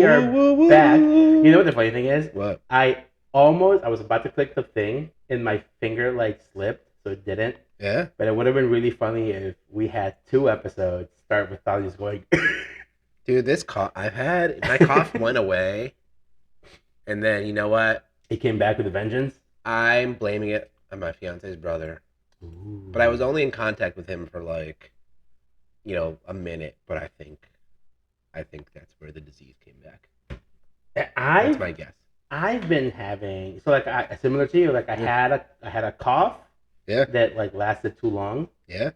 We are back. You know what the funny thing is? What? I was about to click the thing and my finger like slipped, so it didn't. Yeah? But it would have been really funny if we had two episodes start with Thali just going. Dude, this cough I've had, my cough went away. And then, you know what? It came back with a vengeance. I'm blaming it on my fiance's brother. But I was only in contact with him for like, a minute. But I think that's where the disease came back. That's my guess. I've been having similar to you. Like I had a cough Yeah. that like lasted too long. Yeah.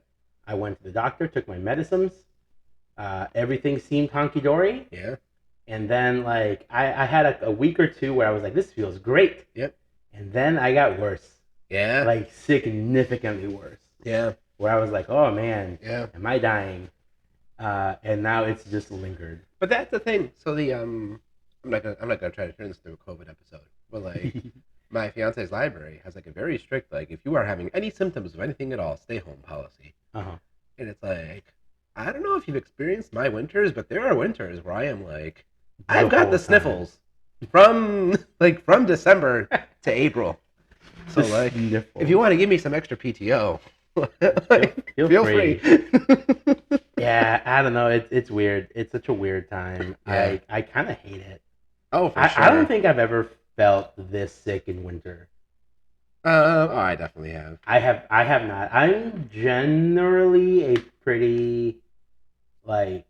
I went to the doctor, took my medicines. Everything seemed honky dory. Yeah. And then like I had a week or two where I was like, this feels great. Yep. And then I got worse. Yeah. Like significantly worse. Yeah. Where I was like, oh man, Yeah. am I dying? And now it's just lingered. But that's the thing. So I'm not gonna try to turn this into a COVID episode. But like my fiance's library has like a very strict like if you are having any symptoms of anything at all, stay home policy. Uh-huh. And it's like I don't know if you've experienced my winters, but there are winters where I am like I've got the sniffles from December to April. So like if you want to give me some extra PTO, feel free. Yeah, I don't know. It's weird. It's such a weird time. Yeah. I kind of hate it. Oh, for sure. I don't think I've ever felt this sick in winter. I definitely have. I have not. I'm generally a pretty like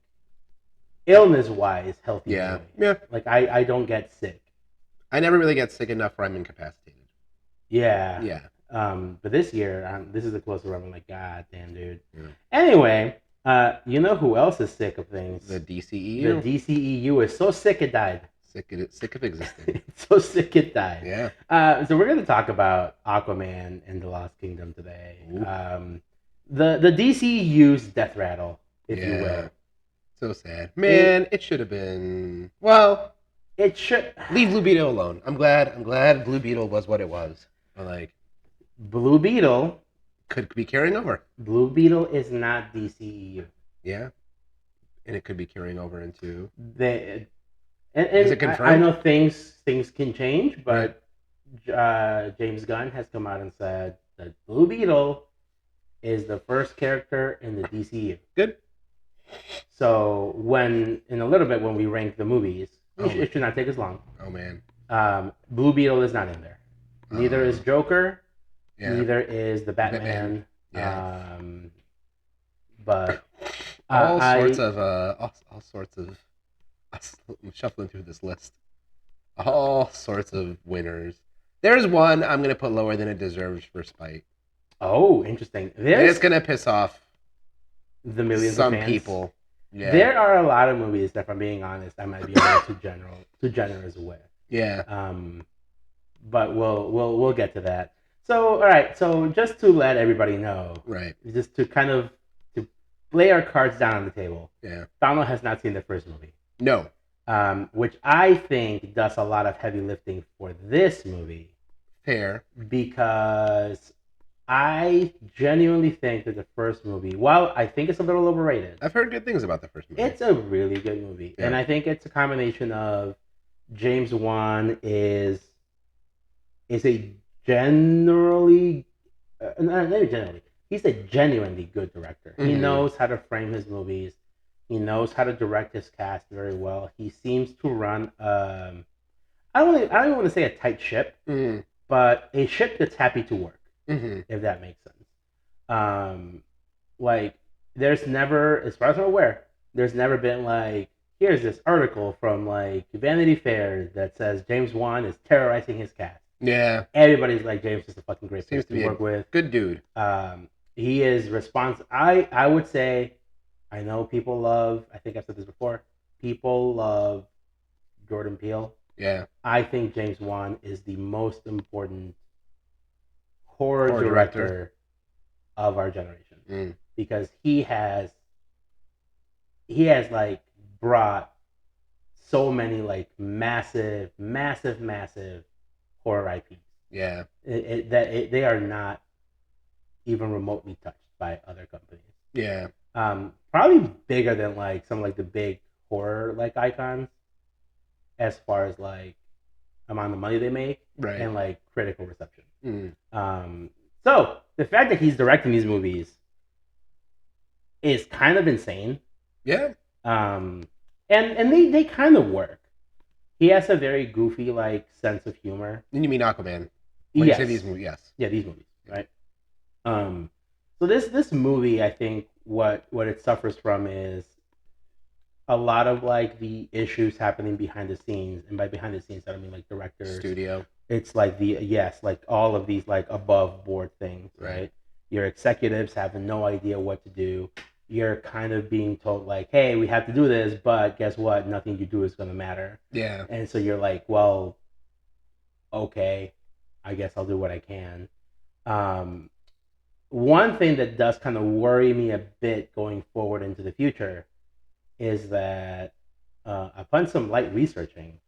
illness wise healthy Yeah. boy. Yeah. Like I don't get sick. I never really get sick enough where I'm incapacitated. Yeah. Yeah. But this year, this is the closest where I'm like, God damn, dude. Yeah. Anyway, you know who else is sick of things? The DCEU. The DCEU is so sick it died. Sick of existing. It's so sick it died. Yeah. So we're going to talk about Aquaman and the Lost Kingdom today. Ooh. The DCEU's death rattle, if you will. So sad. Man, it should have been. Well, it should leave Blue Beetle alone. I'm glad Blue Beetle was what it was. But like Blue Beetle could be carrying over. Blue Beetle is not DCEU. Yeah. And it could be carrying over into is it confirmed? I know things can change, but James Gunn has come out and said that Blue Beetle is the first character in the DCU. Good. So in a little bit when we rank the movies, it should not take as long. Oh man. Blue Beetle is not in there. Neither is Joker. Yeah. Neither is the Batman. Yeah. But all sorts of. I'm shuffling through this list. All sorts of winners. There's one I'm gonna put lower than it deserves for spite. Oh, interesting. It's gonna piss off the millions some of fans. people. Yeah. There are a lot of movies that, if I'm being honest, I might be a little too generous with. Yeah. But we'll get to that. So all right. So just to let everybody know, right? Just to kind of to lay our cards down on the table. Yeah. Donald has not seen the first movie. No. Which I think does a lot of heavy lifting for this movie. Fair. Because I genuinely think that the first movie, while I think it's a little overrated, I've heard good things about the first movie. It's a really good movie. Yeah. And I think it's a combination of James Wan is a generally, not generally, he's a genuinely good director. Mm-hmm. He knows how to frame his movies. He knows how to direct his cast very well. He seems to run I don't even want to say a tight ship, but a ship that's happy to work, if that makes sense. Like there's never, as far as I'm aware, there's never been like, here's this article from like Vanity Fair that says James Wan is terrorizing his cast. Yeah. Everybody's like, James is a fucking great person to work with. Good dude. He is responsive. I would say, I know people love, I think I've said this before, people love Jordan Peele. Yeah. I think James Wan is the most important horror director of our generation. Because he has like brought so many like massive horror IPs. Yeah. They are not even remotely touched by other companies. Yeah. Probably bigger than like some like the big horror like icons. as far as like amount of money they make Right. and like critical reception. Mm. So the fact that he's directing these movies is kind of insane. Yeah. And they kind of work. He has a very goofy like sense of humor. And you mean Aquaman? When yes. you say these movies, yes. Yeah, these movies, right? So this movie, I think what it suffers from is a lot of like the issues happening behind the scenes, and by behind the scenes, I don't mean like directors, Studio. It's like like all of these like above board things, right? Your executives have no idea what to do. You're kind of being told like, hey, we have to do this, but guess what? Nothing you do is going to matter. Yeah. And so you're like, well, okay, I guess I'll do what I can. One thing that does kind of worry me a bit going forward into the future is that upon some light researching,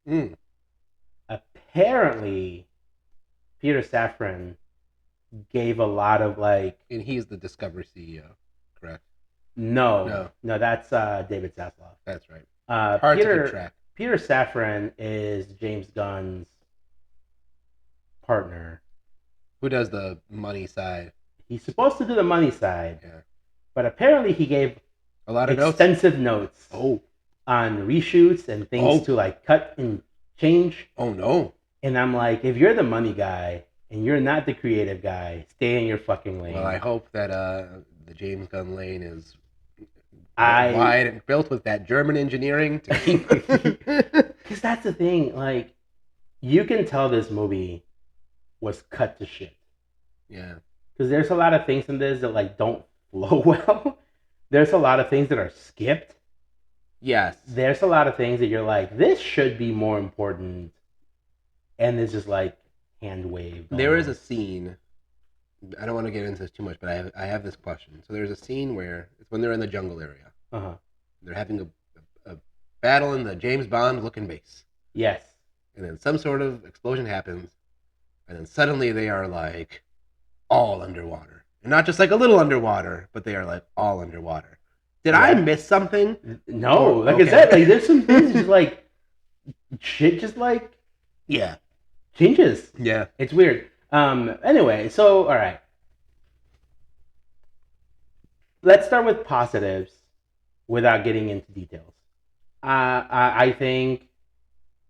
apparently Peter Safran gave a lot of like. And he's the Discovery CEO, correct? No, that's David Zaslav. That's right. Hard to keep track. Peter Safran is James Gunn's partner. Who does the money side? He's supposed to do the money side. Yeah. But apparently he gave a lot of extensive notes on reshoots and things to like cut and change. Oh no. And I'm like, if you're the money guy and you're not the creative guy, stay in your fucking lane. Well, I hope that the James Gunn lane is wide and built with that German engineering to keep. Because that's the thing, like, you can tell this movie was cut to shit. Yeah. Because there's a lot of things in this that like don't flow well. There's a lot of things that are skipped. Yes. There's a lot of things that you're like, this should be more important, and it's just like hand waved. There is a scene. I don't want to get into this too much, but I have this question. So there's a scene where it's when they're in the jungle area. They're having a battle in the James Bond looking base. Yes. And then some sort of explosion happens, and then suddenly they are like all underwater, and not just like a little underwater, but they are like all underwater. Did I miss something? No, I said, like there's some things just like shit, just like changes. Yeah, it's weird. Anyway, so all right, let's start with positives without getting into details. I think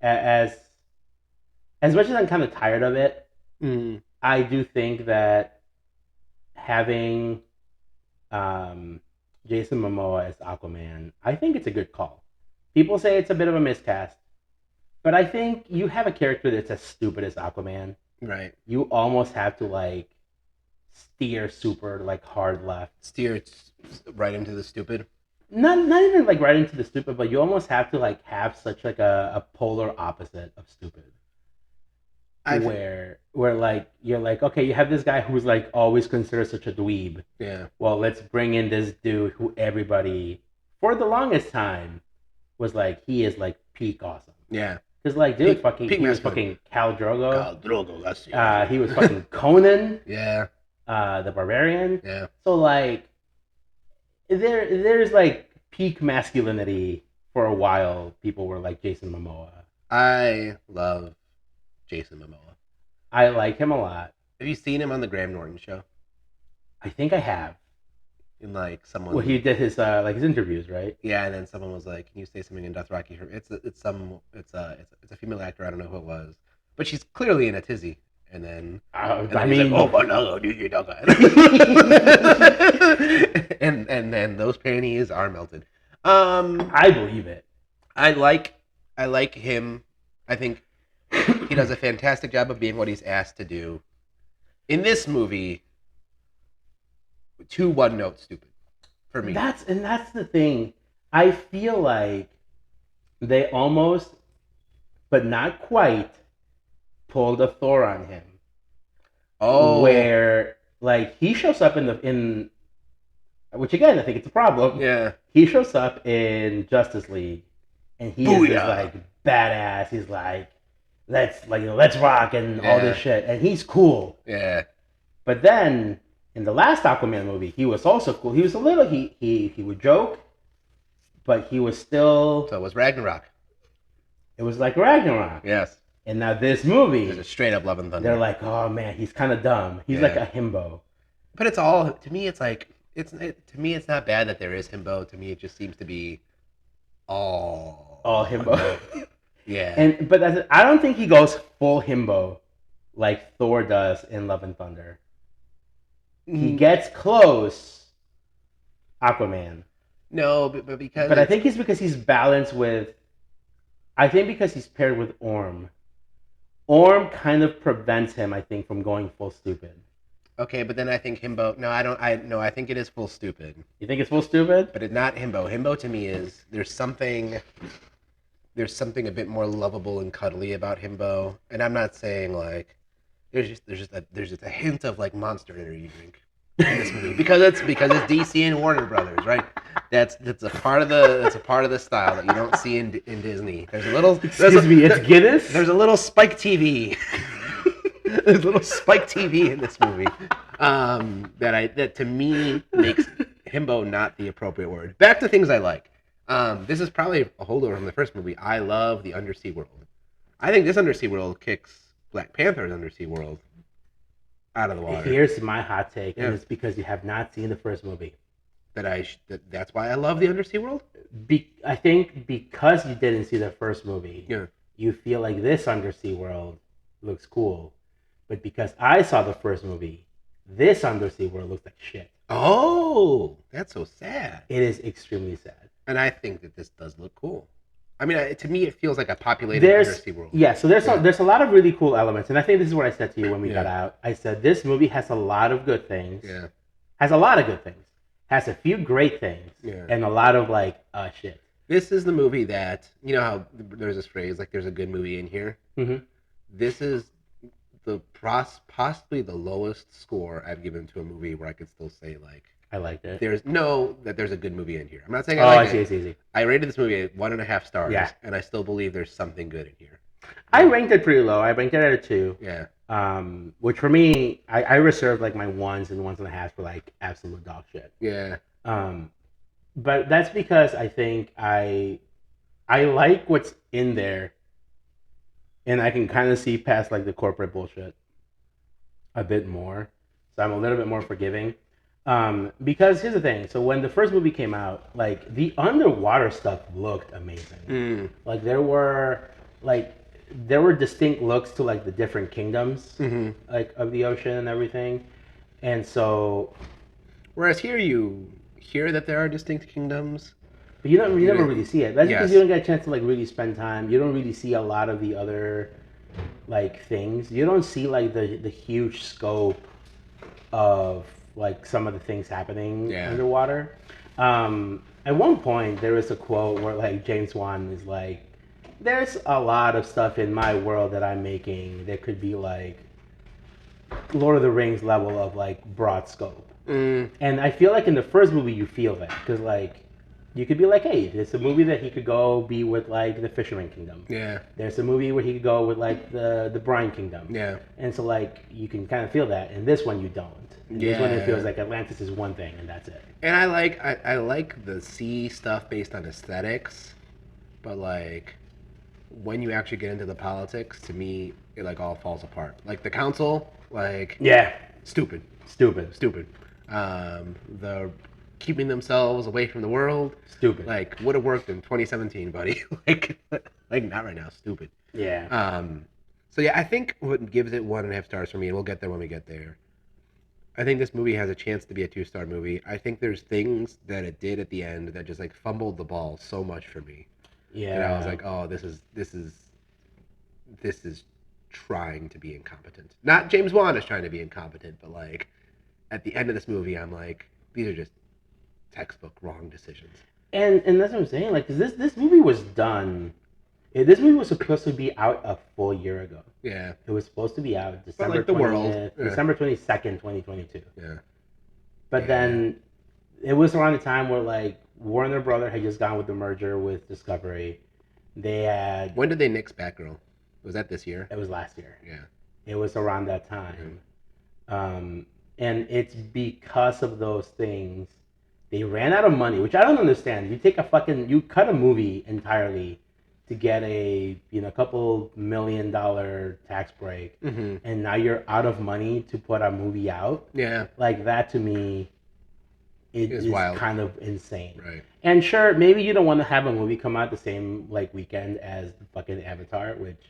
as much as I'm kind of tired of it, I do think that having Jason Momoa as Aquaman, I think it's a good call. People say it's a bit of a miscast, but I think you have a character that's as stupid as Aquaman. Right. You almost have to like steer super like hard left. Steer right into the stupid. Not even like right into the stupid, but you almost have to like have such like a polar opposite of stupid. Where like you're like, okay, you have this guy who's like always considered such a dweeb. Yeah. Well, let's bring in this dude who everybody for the longest time was like, he is like peak awesome. Yeah. Because like, dude, he was fucking Khal Drogo. Khal Drogo, that's it. He was fucking Conan. Yeah. The Barbarian. Yeah. So like, there's like peak masculinity for a while. People were like Jason Momoa. I love Jason Momoa. I like him a lot. Have you seen him on the Graham Norton show? I think I have. In like someone. Well, he did his like his interviews, right? Yeah, and then someone was like, "Can you say something in Dothraki?" It's a female actor. I don't know who it was, but she's clearly in a tizzy. And then I mean, like, oh, but no, do you know that? and then those panties are melted. I believe it. I like him. I think he does a fantastic job of being what he's asked to do. In this movie, too one note stupid for me. That's the thing. I feel like they almost, but not quite, pulled a Thor on him. Oh, where like he shows up in which again I think it's a problem. Yeah, he shows up in Justice League, and he is this like badass. He's like, let's rock and all this shit, and he's cool. Yeah, but then in the last Aquaman movie, he was also cool. He was a little he would joke, but he was still. So it was Ragnarok. it was like Ragnarok. Yes. And now this movie, There's a straight up Love and Thunder. they're like, oh man, he's kind of dumb. He's like a himbo. But it's all, to me, it's like, to me, it's not bad that there is himbo. To me, it just seems to be all himbo. Yeah. But I don't think he goes full himbo like Thor does in Love and Thunder. He gets close, Aquaman. No, but because... But I think it's because he's balanced with... I think because he's paired with Orm. Orm kind of prevents him, I think, from going full stupid. Okay, but then I think himbo... No, I think it is full stupid. You think it's full stupid? But it's not himbo. Himbo to me is... There's something a bit more lovable and cuddly about himbo. And I'm not saying, like... There's just a hint of like Monster Energy drink in this movie because it's DC and Warner Brothers, right? That's a part of the style that you don't see in Disney. There's a little it's Guinness. There's a little Spike TV. There's a little Spike TV in this movie that to me makes himbo not the appropriate word. Back to things I like. This is probably a holdover from the first movie. I love the undersea world. I think this undersea world kicks Black Panther's undersea world out of the water. Here's my hot take, and it's because you have not seen the first movie. That's why I love the undersea world? I think because you didn't see the first movie, you feel like this undersea world looks cool. But because I saw the first movie, this undersea world looks like shit. Oh, that's so sad. It is extremely sad. And I think that this does look cool. I mean, to me, it feels like a populated undersea world. Yeah, so there's a lot of really cool elements, and I think this is what I said to you when we got out. I said this movie has a lot of good things. Yeah. Has a lot of good things. Has a few great things. Yeah. And a lot of like shit. This is the movie that, you know how there's this phrase like there's a good movie in here. Mm-hmm. This is the possibly the lowest score I've given to a movie where I could still say like I liked it. There's a good movie in here. I'm not saying I see, I see. I rated this movie at 1.5 stars, yeah. And I still believe there's something good in here. I ranked it pretty low. I ranked it at a 2. Yeah. Which for me, I reserved like my 1s and 1.5 for like absolute dog shit. Yeah. But that's because I think I like what's in there, and I can kind of see past like the corporate bullshit a bit more. So I'm a little bit more forgiving. Because here's the thing. So when the first movie came out, like the underwater stuff looked amazing. Like there were distinct looks to like the different kingdoms, like of the ocean and everything. And so, whereas here you hear that there are distinct kingdoms, but you never really see it. That's because you don't get a chance to like really spend time. You don't really see a lot of the other like things. You don't see like the huge scope of like some of the things happening underwater. At one point there was a quote where like James Wan is like, there's a lot of stuff in my world that I'm making that could be like Lord of the Rings level of like broad scope. And I feel like in the first movie you feel that because like you could be like, hey, it's a movie that he could go be with like the Fisherman Kingdom. Yeah. There's a movie where he could go with like the Brine Kingdom. Yeah. And so like you can kind of feel that. And this one you don't. This one it feels like Atlantis is one thing and that's it. And I like the sea stuff based on aesthetics, but like when you actually get into the politics, to me it like all falls apart. Like the council, like stupid. The keeping themselves away from the world, stupid. Like would have worked in 2017, buddy. like not right now, stupid. Yeah. So yeah, I think what gives it 1.5 stars for me, and we'll get there when we get there. I think this movie has a chance to be a 2-star movie. I think there's things that it did at the end that just like fumbled the ball so much for me. Yeah. And I was like, oh, this is trying to be incompetent. Not James Wan is trying to be incompetent, but like at the end of this movie, I'm like, these are just textbook wrong decisions. And that's what I'm saying. Like, this movie was done. This movie was supposed to be out a full year ago. Yeah. It was supposed to be out December like the 20th, world. December 22nd, 2022. Yeah. But then it was around the time where like Warner Brother had just gone with the merger with Discovery. They had. When did they nix Batgirl? Was that this year? It was last year. Yeah. It was around that time. And it's because of those things they ran out of money, which I don't understand. You cut a movie entirely to get a couple $1 million tax break, Mm-hmm. and now you're out of money to put a movie out. Yeah. Like that to me, it It's is wild. kind of insane. Right. And sure, maybe you don't want to have a movie come out the same like weekend as the fucking Avatar, which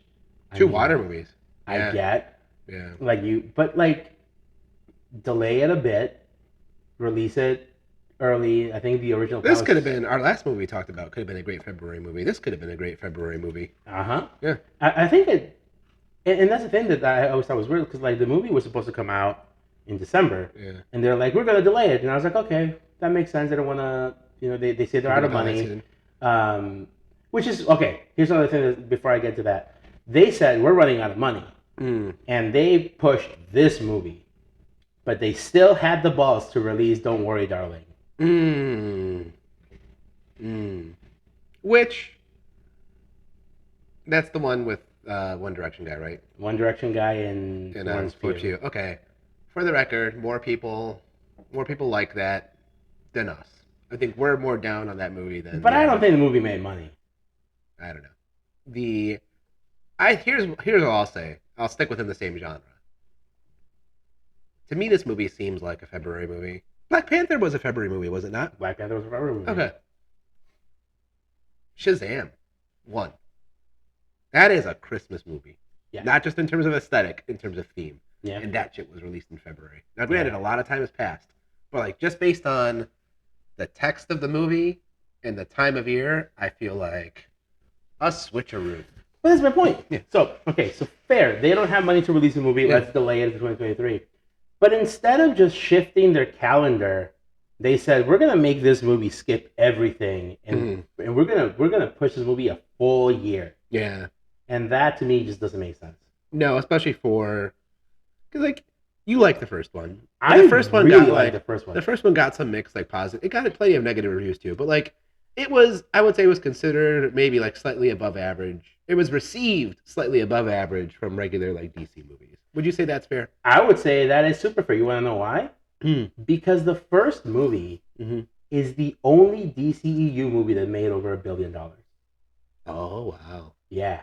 Two water movies. I Yeah. get. Yeah. Like but like delay it a bit, release it early. I think the original. This could have been our last movie we talked about. Could have been a great February movie. This could have been a great February movie. Yeah. Yeah. I think it, and that's the thing that I always thought was weird because like the movie was supposed to come out in December, Yeah. and they're like, we're gonna delay it, and I was like, okay, that makes sense. They don't want to, they say they're out of money, which is okay. Here's another thing before I get to that. They said we're running out of money, and they pushed this movie, but they still had the balls to release "Don't Worry, Darling." Which that's the one with One Direction guy, right? One Direction guy and Florence Pugh. Okay. For the record, more people like that than us. I think we're more down on that movie than. But I don't think the movie made money. I don't know. Here's what I'll say. I'll stick within the same genre. To me, this movie seems like a February movie. Black Panther was a February movie, was it not? Black Panther was a February movie. Okay. Shazam, 1. That is a Christmas movie. Yeah. Not just in terms of aesthetic, in terms of theme. Yeah. And that shit was released in February. Now, granted, a lot of time has passed, but like just based on the text of the movie and the time of year, I feel like a switcheroo. Well, that's my point. Yeah. So fair. They don't have money to release a movie. Yeah. Let's delay it to 2023. But instead of just shifting their calendar, they said we're gonna make this movie skip everything, and we're gonna push this movie a full year. Yeah. And that to me just doesn't make sense. No, especially because like you like the first one. The first one got some mixed like positive. It got plenty of negative reviews too, but like I would say it was considered maybe like slightly above average. It was received slightly above average from regular like DC movies. Would you say that's fair? I would say that is super fair. You want to know why? Because the first movie is the only DCEU movie that made over $1 billion. Oh wow! Yeah.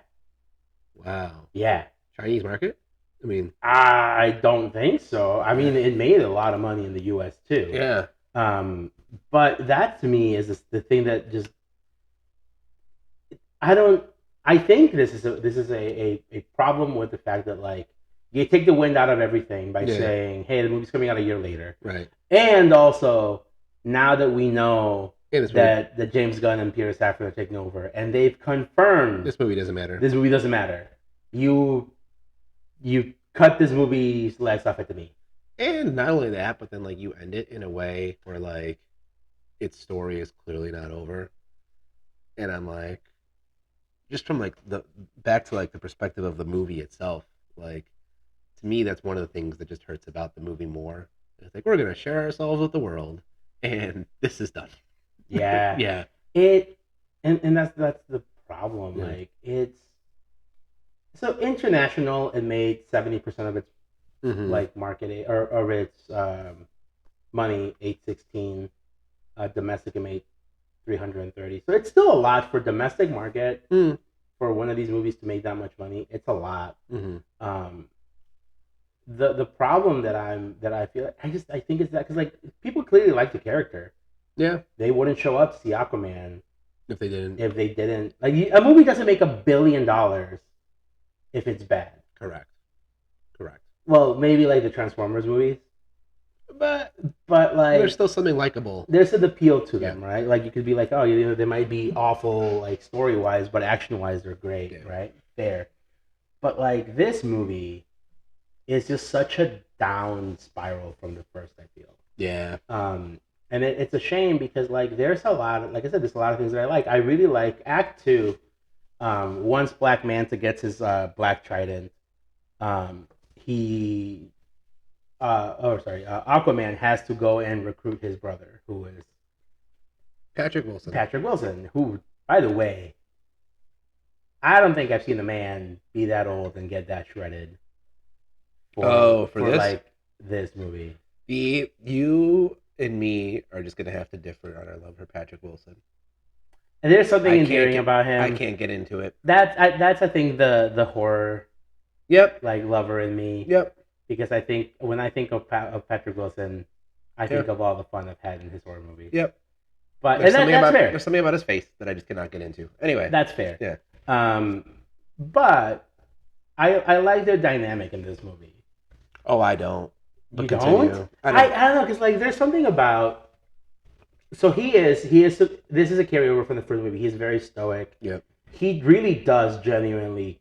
Wow. Yeah. Chinese market? I mean, I don't think so. I mean, it made a lot of money in the U.S. too. Yeah. But that to me is the thing that just I think this is a problem with the fact that like you take the wind out of everything by saying, hey, the movie's coming out a year later. Right. And also now that we know that James Gunn and Peter Safran are taking over, and they've confirmed this movie doesn't matter. This movie doesn't matter. You cut this movie's legs off at me. And not only that, but then like you end it in a way where like its story is clearly not over. And I'm like, just from like back to like the perspective of the movie itself, like to me that's one of the things that just hurts about the movie more. It's like we're gonna share ourselves with the world, and this is done. Yeah. Yeah. And that's the problem. Yeah. Like it's so international. It made 70% of its like market or its money, 816. Domestic, it made 330. So it's still a lot for domestic market for one of these movies to make that much money. It's a lot. The problem that I feel I think it's that because like people clearly like the character. Yeah, they wouldn't show up to see Aquaman if they didn't. Like a movie doesn't make $1 billion if it's bad. Correct. Well, maybe like the Transformers movies, but like there's still something likable. There's an appeal to them, right? Like you could be like, oh, they might be awful like story wise, but action wise they're great, right? Fair. But like this movie is just such a down spiral from the first, I feel. Yeah. And it's a shame because like there's a lot of, like I said, there's a lot of things that I like. I really like Act 2. Once Black Manta gets his black trident, Aquaman has to go and recruit his brother, who is Patrick Wilson. Who, by the way, I don't think I've seen a man be that old and get that shredded. For this? Like this movie. You and me are just gonna have to differ on our love for Patrick Wilson. And there's something I endearing about him. I can't get into it. That's I think the horror. Yep. Like lover in me. Yep. Because I think when I think of Patrick Wilson, I think of all the fun I've had in his horror movies. Yep. But that's fair. There's something about his face that I just cannot get into. Anyway. That's fair. Yeah. But I like their dynamic in this movie. Oh, I don't. But you don't? I don't know, because like there's something about. So he is. This is a carryover from the first movie. He's very stoic. Yep. He really does genuinely,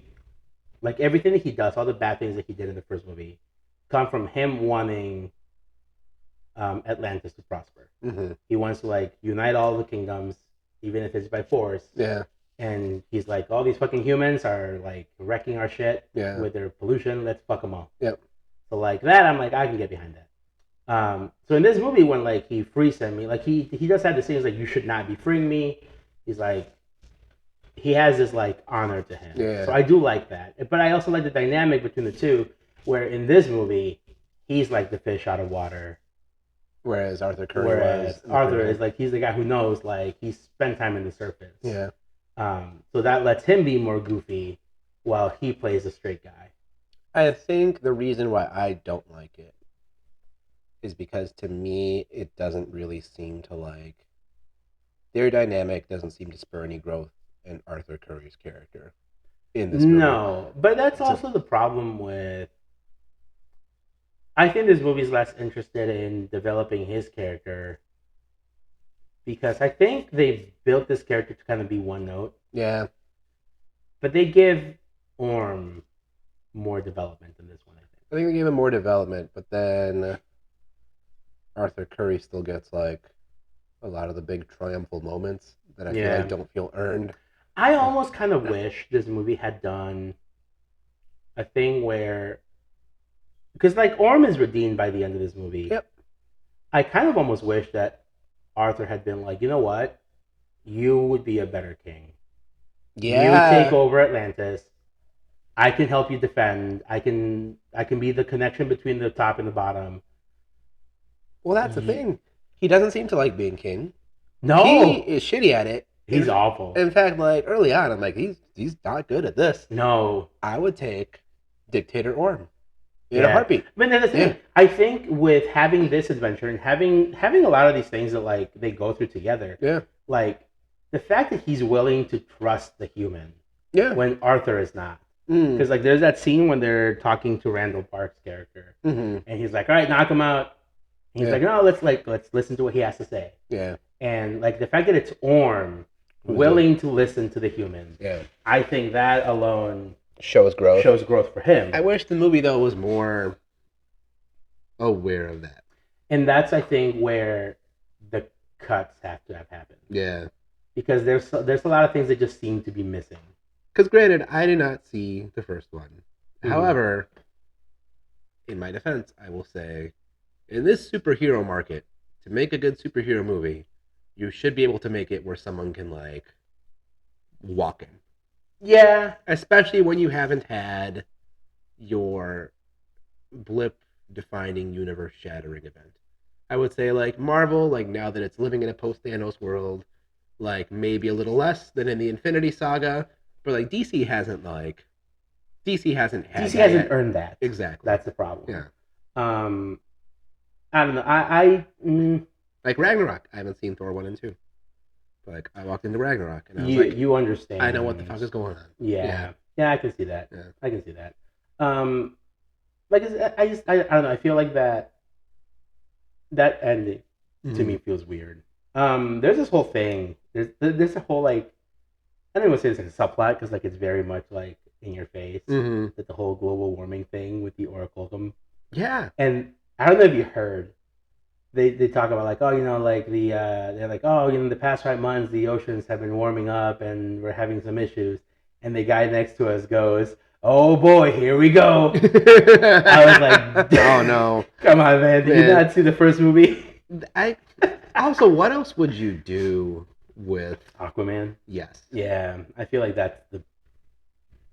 like everything that he does, all the bad things that he did in the first movie, come from him wanting Atlantis to prosper. Mm-hmm. He wants to like unite all the kingdoms, even if it's by force. Yeah. And he's like, all these fucking humans are like wrecking our shit with their pollution. Let's fuck them all. Yep. So like that, I'm like, I can get behind that. So in this movie, when like he frees me, like he does have the scenes like, you should not be freeing me. He's like, he has this like honor to him. Yeah. So I do like that. But I also like the dynamic between the two, where in this movie, he's like the fish out of water. Whereas Arthur Curry is like, he's the guy who knows, like, he spent time in the surface. Yeah. So that lets him be more goofy while he plays a straight guy. I think the reason why I don't like it is because to me, it doesn't really seem to like, their dynamic doesn't seem to spur any growth in Arthur Curry's character in this movie. No, but that's also the problem with, I think this movie's less interested in developing his character because I think they built this character to kind of be one note. Yeah. But they give Orm more development in this one, I think they gave him more development, but then Arthur Curry still gets like a lot of the big triumphal moments that I feel like don't feel earned. I almost kind of wish this movie had done a thing where, because like Orm is redeemed by the end of this movie. Yep. I kind of almost wish that Arthur had been like, you know what, you would be a better king. Yeah. You take over Atlantis. I can help you defend. I can be the connection between the top and the bottom. Well, that's the thing. He doesn't seem to like being king. No, he is shitty at it. He's awful. In fact, like early on, I'm like, he's not good at this. No, I would take Dictator Orm in a heartbeat. But that's the thing. I think with having this adventure and having a lot of these things that like they go through together. Yeah. Like the fact that he's willing to trust the human. Yeah. When Arthur is not. Because like there's that scene when they're talking to Randall Park's character, and he's like, "All right, knock him out." He's like, "No, let's listen to what he has to say." Yeah. And like the fact that it's Orm willing to listen to the human. Yeah. I think that alone shows growth for him. I wish the movie though was more aware of that. And that's I think where the cuts have to have happened. Yeah. Because there's a lot of things that just seem to be missing. Because granted, I did not see the first one. However, in my defense, I will say, in this superhero market, to make a good superhero movie, you should be able to make it where someone can, like, walk in. Yeah. Especially when you haven't had your blip-defining, universe-shattering event. I would say, like, Marvel, like, now that it's living in a post-Thanos world, like, maybe a little less than in the Infinity Saga, but like DC hasn't earned that. Exactly. That's the problem. Yeah. I don't know. Like Ragnarok. I haven't seen Thor 1 and 2. Like I walked into Ragnarok and I was like, you understand. I know what the fuck is going on. Yeah, I can see that. Yeah. I can see that. Like I don't know. I feel like that ending to me feels weird. There's this whole thing. There's a whole like. I don't even say it's like a subplot because like it's very much like in your face. That the whole global warming thing with the orichalcum. Yeah. And I don't know if you heard. They talk about like, oh, you know, like they're like, oh, you know, the past 5 months the oceans have been warming up and we're having some issues. And the guy next to us goes, oh boy, here we go. I was like, oh no, come on, man! Did you not see the first movie? Also, what else would you do with Aquaman? Yes. Yeah, I feel like that's the.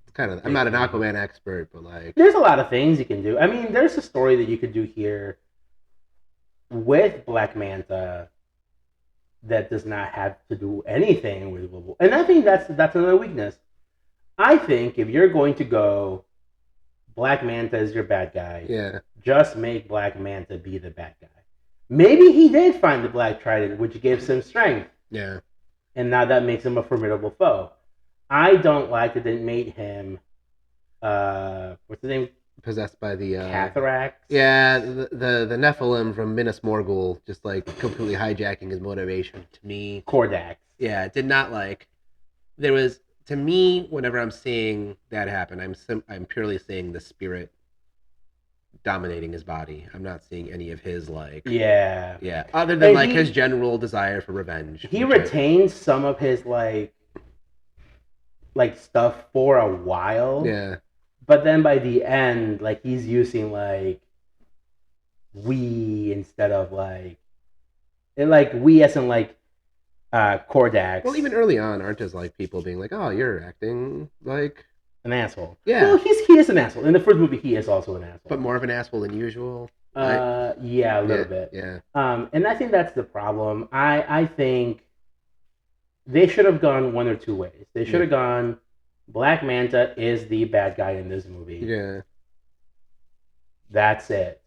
It's kind of. I'm not an Aquaman expert, but like, there's a lot of things you can do. I mean, there's a story that you could do here with Black Manta that does not have to do anything with Wolverine. And I think that's another weakness. I think if you're going to go Black Manta is your bad guy, Yeah. just make Black Manta be the bad guy. Maybe he did find the Black Trident, which gives him strength. Yeah. And now that makes him a formidable foe. I don't like that it made him, what's his name? Possessed by the Catharax. Yeah, the Nephilim from Minas Morgul, just like completely hijacking his motivation. To me, Kordax. Yeah, did not like. There was, to me, whenever I'm seeing that happen, I'm purely seeing the spirit dominating his body. I'm not seeing any of his like. Yeah. Other than like his general desire for revenge. He retains some of his like stuff for a while. Yeah. But then by the end, like he's using like we instead of like we as in like Kordax. Well, even early on, aren't just like people being like, "Oh, you're acting like an asshole." Yeah. Well, he is an asshole. In the first movie, he is also an asshole. But more of an asshole than usual. Yeah, a little bit. Yeah. And I think that's the problem. I think they should have gone one or two ways. They should have gone. Black Manta is the bad guy in this movie. Yeah. That's it.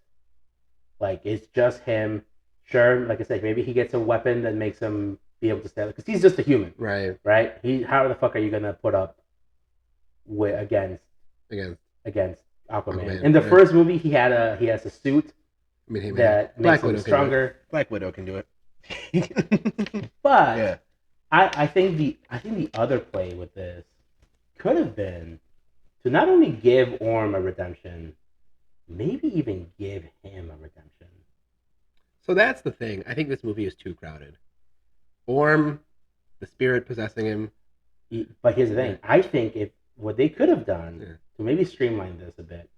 Like, it's just him. Sure, like I said, maybe he gets a weapon that makes him be able to stand. Because he's just a human. Right. Right? How the fuck are you going to put up against Aquaman? In the first movie, he has a suit that makes him stronger. Black Widow can do it. But yeah. I think the other play with this could have been to not only give Orm a redemption, maybe even give him a redemption. So that's the thing. I think this movie is too crowded. Orm, the spirit possessing him. But here's the thing. I think what they could have done to maybe streamline this a bit,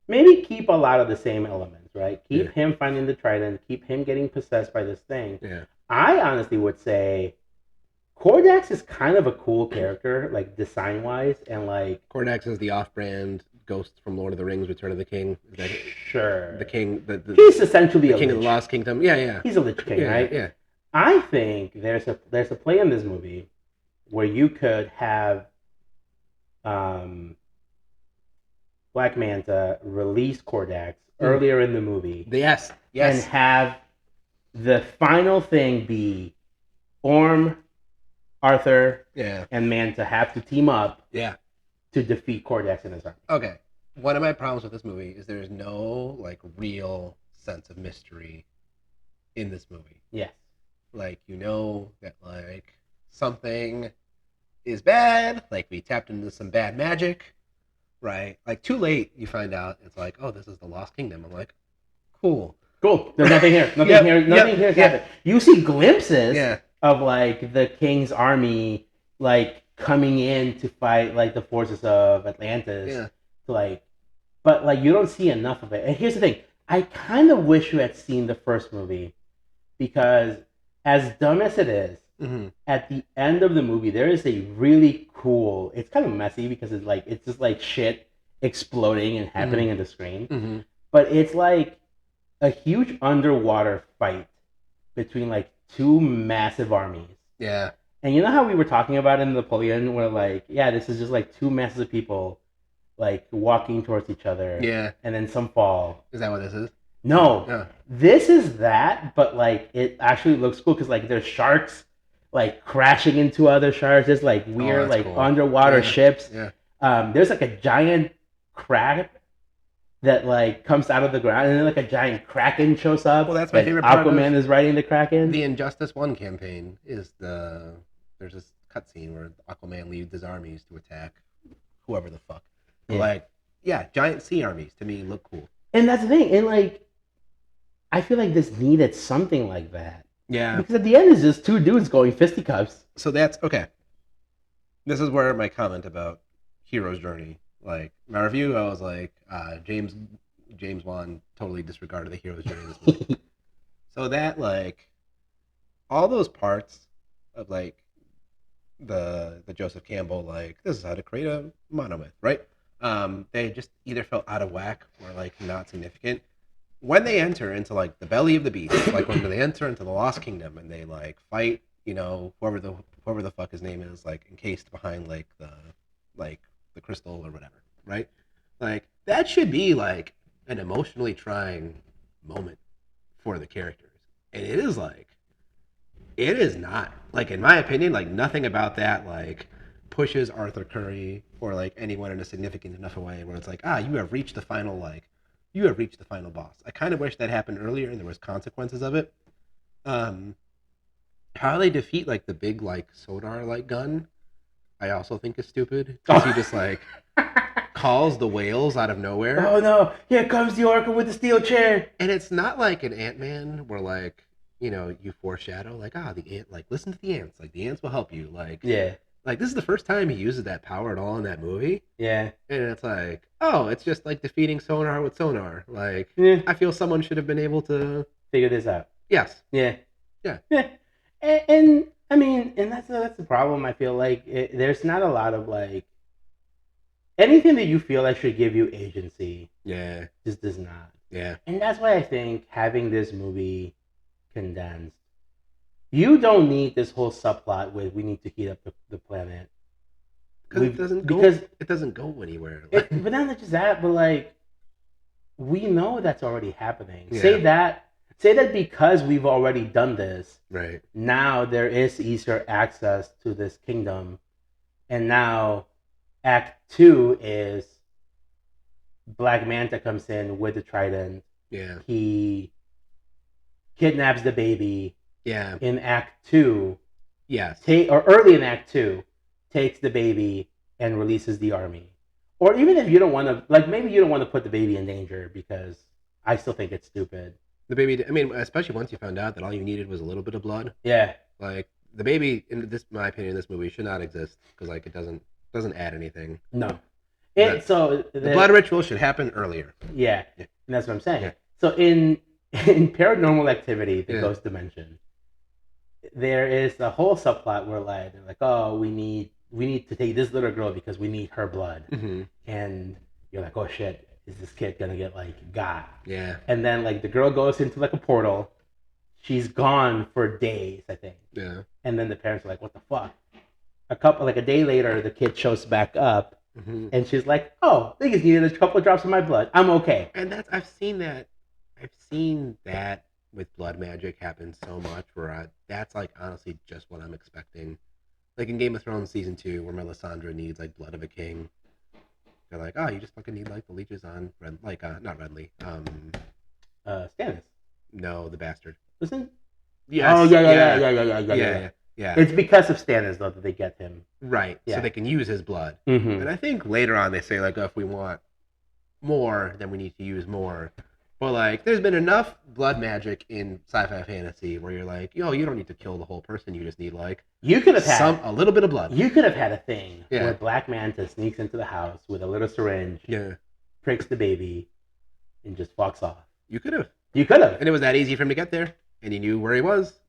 maybe keep a lot of the same elements, right? Keep him finding the trident, keep him getting possessed by this thing. Yeah. I honestly would say Kordax is kind of a cool character, like design-wise, and like Kordax is the off-brand ghost from Lord of the Rings: Return of the King. Sure. The king. He's essentially the king of the Lost Kingdom. Yeah. He's a Lich King, right? Yeah. I think there's a play in this movie where you could have Black Manta release Kordax earlier in the movie. Yes. And have the final thing be Orm, Arthur, and Manta have to team up to defeat Kordax and his army. Okay. One of my problems with this movie is there's no like real sense of mystery in this movie. Yes. Like, you know that like something is bad, like we tapped into some bad magic, right? Like too late you find out it's like, oh, this is the Lost Kingdom. I'm like, cool. There's nothing here. Nothing here. Happened. You see glimpses of like the king's army like coming in to fight like the forces of Atlantis. Yeah. But like you don't see enough of it. And here's the thing. I kind of wish you had seen the first movie because as dumb as it is, at the end of the movie there is a really cool, it's kind of messy because it's just like shit exploding and happening on the screen. But it's like a huge underwater fight between like two massive armies. Yeah. And you know how we were talking about in Napoleon where like, this is just like two masses of people like walking towards each other. Yeah. And then some fall. Is that what this is? No. Oh. This is that, but like it actually looks cool because like there's sharks like crashing into other sharks. There's like weird like cool. Underwater ships. Yeah. There's like a giant crab that like comes out of the ground, and then like a giant kraken shows up. Well, that's my favorite part. Aquaman is riding the kraken. The Injustice 1 campaign is there's this cutscene where Aquaman leads his armies to attack whoever the fuck. Like, giant sea armies to me look cool. And that's the thing, and like, I feel like this needed something like that. Yeah. Because at the end is just two dudes going fisticuffs. So that's okay. This is where my comment about Hero's Journey. Like, my review, I was like, James Wan totally disregarded the Hero's Journey in this movie. So that, like, all those parts of, like, the Joseph Campbell, like, this is how to create a monomyth, right? They just either felt out of whack or, like, not significant. When they enter into, like, the belly of the beast, like, when they enter into the Lost Kingdom and they, like, fight whoever the fuck his name is, like encased behind like the crystal or whatever, right? Like that should be like an emotionally trying moment for the characters, and it is not, like, in my opinion, like nothing about that like pushes Arthur Curry or like anyone in a significant enough way where it's like, you have reached the final, boss. I kind of wish that happened earlier and there was consequences of it. um how they defeat like the big like sonar like gun, I also think is stupid, because he just like calls the whales out of nowhere. Oh no! Here comes the Oracle with the steel chair. And it's not like an Ant-Man where like, you foreshadow like, the ant, like, listen to the ants, like the ants will help you, like, Yeah. like this is the first time he uses that power at all in that movie. Yeah. And it's like, oh, it's just like defeating sonar with sonar. Like, Yeah. I feel someone should have been able to Figure this out. Yes. Yeah. Yeah. Yeah. And I mean, and that's the problem. I feel like there's not a lot of like anything that you feel like should give you agency. Yeah. Just does not. Yeah. And that's why I think having this movie condensed, you don't need this whole subplot with we need to heat up the planet. Because it doesn't go anywhere. But not just that, but like we know that's already happening. Yeah. Say that because we've already done this. Right. Now there is easier access to this kingdom, and now Act 2 is Black Manta comes in with the trident. Yeah. He kidnaps the baby. Yeah. In Act 2. Yes. Or early in Act 2, takes the baby and releases the army. Or even if you don't want to, like, maybe you don't want to put the baby in danger, because I still think it's stupid. The baby, I mean, especially once you found out that all you needed was a little bit of blood. Yeah. Like, the baby, in my opinion, this movie should not exist, because like it doesn't add anything. No. The blood ritual should happen earlier. Yeah. And that's what I'm saying. Yeah. So in Paranormal Activity, the Ghost Dimension, there is a whole subplot where like they're like, oh, we need to take this little girl because we need her blood. Mm-hmm. And you're like, oh shit, is this kid gonna get like got? Yeah. And then like the girl goes into like a portal. She's gone for days, I think. Yeah. And then the parents are like, what the fuck? A day later, the kid shows back up. Mm-hmm. And she's like, oh, they just needed a couple of drops of my blood. I'm okay. And I've seen that with blood magic happen so much where that's like honestly just what I'm expecting. Like in Game of Thrones season 2, where Melisandre needs like blood of a king. They're like, oh, you just fucking need like the leeches on not Renly. Stannis. No, the bastard. Listen. Yes. Oh yeah. It's because of Stannis though that they get him. Right. Yeah. So they can use his blood. Mm-hmm. And I think later on they say like, oh, if we want more, then we need to use more. But like, there's been enough blood magic in sci-fi fantasy where you're like, you don't need to kill the whole person. You just need like a little bit of blood. You could have had a thing where Black Manta sneaks into the house with a little syringe, pricks the baby, and just fucks off. You could have. And it was that easy for him to get there, and he knew where he was.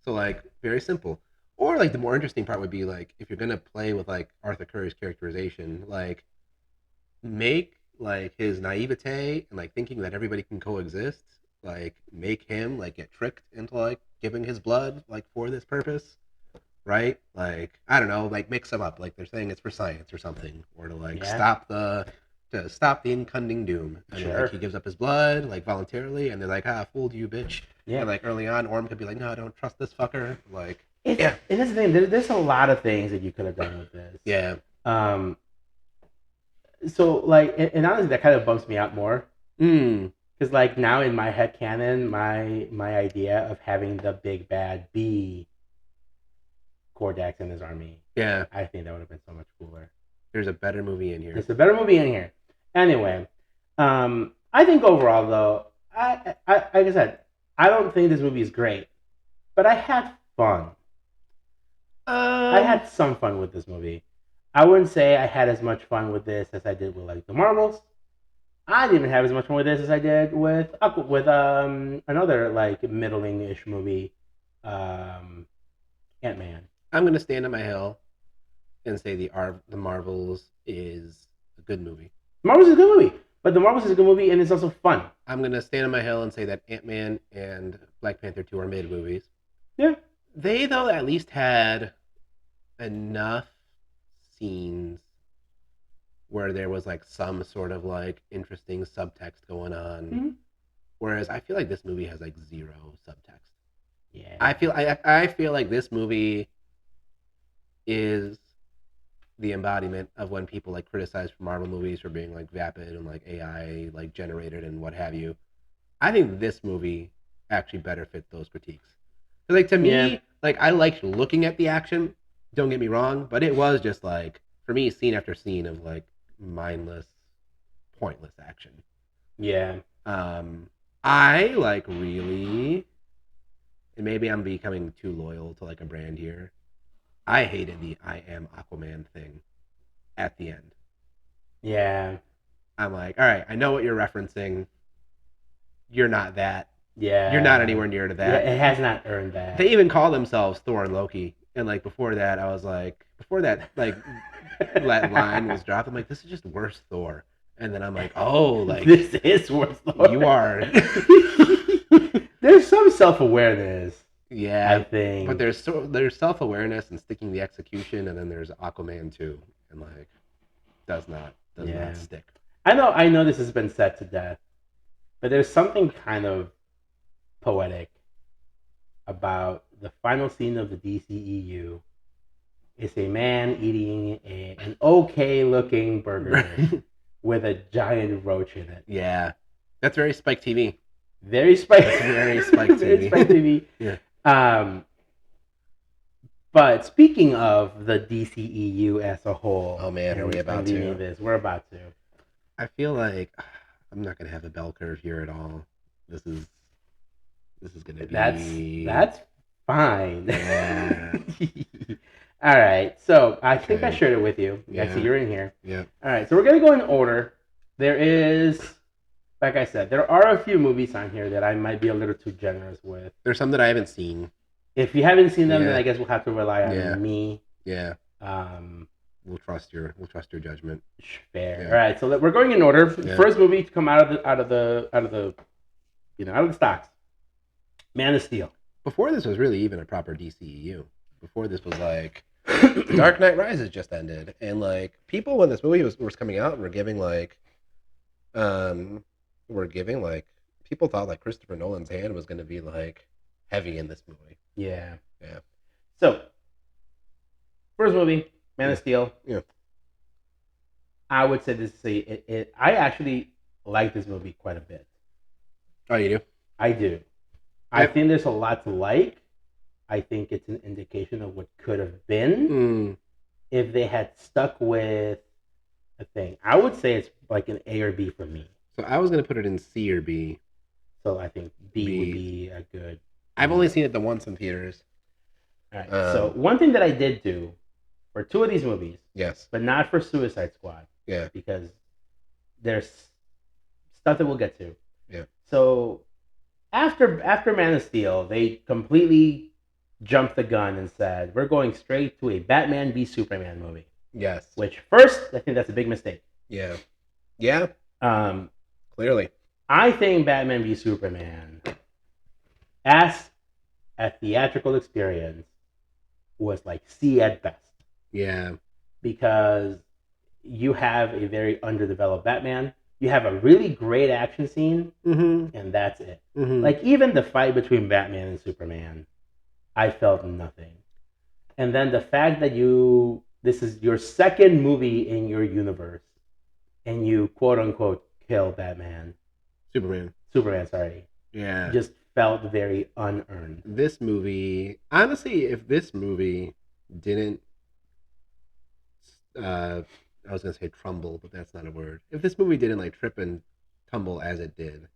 So like, very simple. Or like the more interesting part would be like, if you're gonna play with like Arthur Curry's characterization, like make like his naivete and like thinking that everybody can coexist, like make him like get tricked into like giving his blood like for this purpose, right? Like, I don't know, like mix them up, like they're saying it's for science or something, or to like stop the impending doom. And like he gives up his blood like voluntarily, and they're like, fooled you, bitch. Yeah. And like early on, Orm could be like, no, I don't trust this fucker. Like, And that's the thing. There's a lot of things that you could have done with this. Yeah. So like, and honestly, that kind of bumps me out more. Because like now in my head canon, my idea of having the big bad be Kordax and his army. Yeah. I think that would have been so much cooler. There's a better movie in here. Anyway, I think overall though, I like I said, I don't think this movie is great, but I had fun. I had some fun with this movie. I wouldn't say I had as much fun with this as I did with like the Marvels. I didn't even have as much fun with this as I did with another like middling-ish movie, Ant-Man. I'm gonna stand on my hill and say the Marvels is a good movie. Marvels is a good movie, but the Marvels is a good movie and it's also fun. I'm gonna stand on my hill and say that Ant-Man and Black Panther 2 are mid movies. Yeah. They though at least had enough scenes where there was like some sort of like interesting subtext going on. Mm-hmm. Whereas I feel like this movie has like zero subtext. Yeah. I feel like this movie is the embodiment of when people like criticize Marvel movies for being like vapid and like AI like generated and what have you. I think this movie actually better fit those critiques. Like to me, like I liked looking at the action. Don't get me wrong, but it was just like for me, scene after scene of like mindless, pointless action. Yeah. I like really, and maybe I'm becoming too loyal to like a brand here. I hated the "I am Aquaman" thing at the end. Yeah. I'm like, all right, I know what you're referencing. You're not that. Yeah. You're not anywhere near to that. Yeah, it has not earned that. They even call themselves Thor and Loki. And like before that, I was like, before that, like that line was dropped, I'm like, this is just worse Thor. And then I'm like, oh, like this is worse Thor. You are. There's some self-awareness. Yeah, I think. But there's self-awareness and sticking the execution, and then there's Aquaman 2, and like does not stick. I know this has been said to death, but there's something kind of poetic about the final scene of the DCEU. It's a man eating an okay-looking burger with a giant roach in it. Yeah, that's very Spike TV. Very Spike. Very Spike TV. Very Spike TV. Yeah. But speaking of the DCEU as a whole, oh man, are we about to? We're about to. I feel like I'm not gonna have a bell curve here at all. This is gonna be. That's fine. Yeah. All right, so I think I shared it with you. Yeah. I see you're in here. Yeah. All right, so we're gonna go in order. There is, like I said, there are a few movies on here that I might be a little too generous with. There's some that I haven't seen. If you haven't seen them, then I guess we'll have to rely on me. Yeah. We'll trust your judgment. Fair. Yeah. All right, so we're going in order. Yeah. First movie to come out of the stocks. Man of Steel. Before this was really even a proper DCEU. Before this was like Dark Knight Rises just ended, and like people when this movie was coming out were giving people thought like Christopher Nolan's hand was going to be like heavy in this movie. Yeah. Yeah. So first movie, Man of Steel. Yeah. I would say this is I actually like this movie quite a bit. Oh, you do? I do. I think there's a lot to like. I think it's an indication of what could have been if they had stuck with a thing. I would say it's like an A or B for me. So I was going to put it in C or B. So I think B would be a good... I've only seen it the once in theaters. All right. So one thing that I did do for two of these movies, yes, but not for Suicide Squad, yeah, because there's stuff that we'll get to. Yeah. So after Man of Steel, they completely jumped the gun and said, we're going straight to a Batman v Superman movie. Yes. Which first, I think that's a big mistake. Yeah. Yeah. Clearly. I think Batman v Superman, as a theatrical experience, was like C at best. Yeah. Because you have a very underdeveloped Batman. You have a really great action scene, and that's it. Mm-hmm. Like, even the fight between Batman and Superman, I felt nothing. And then the fact that this is your second movie in your universe, and you quote-unquote kill Batman. Superman, sorry. Yeah. Just felt very unearned. This movie, honestly, if this movie didn't, I was going to say trumble, but that's not a word. If this movie didn't like trip and tumble as it did,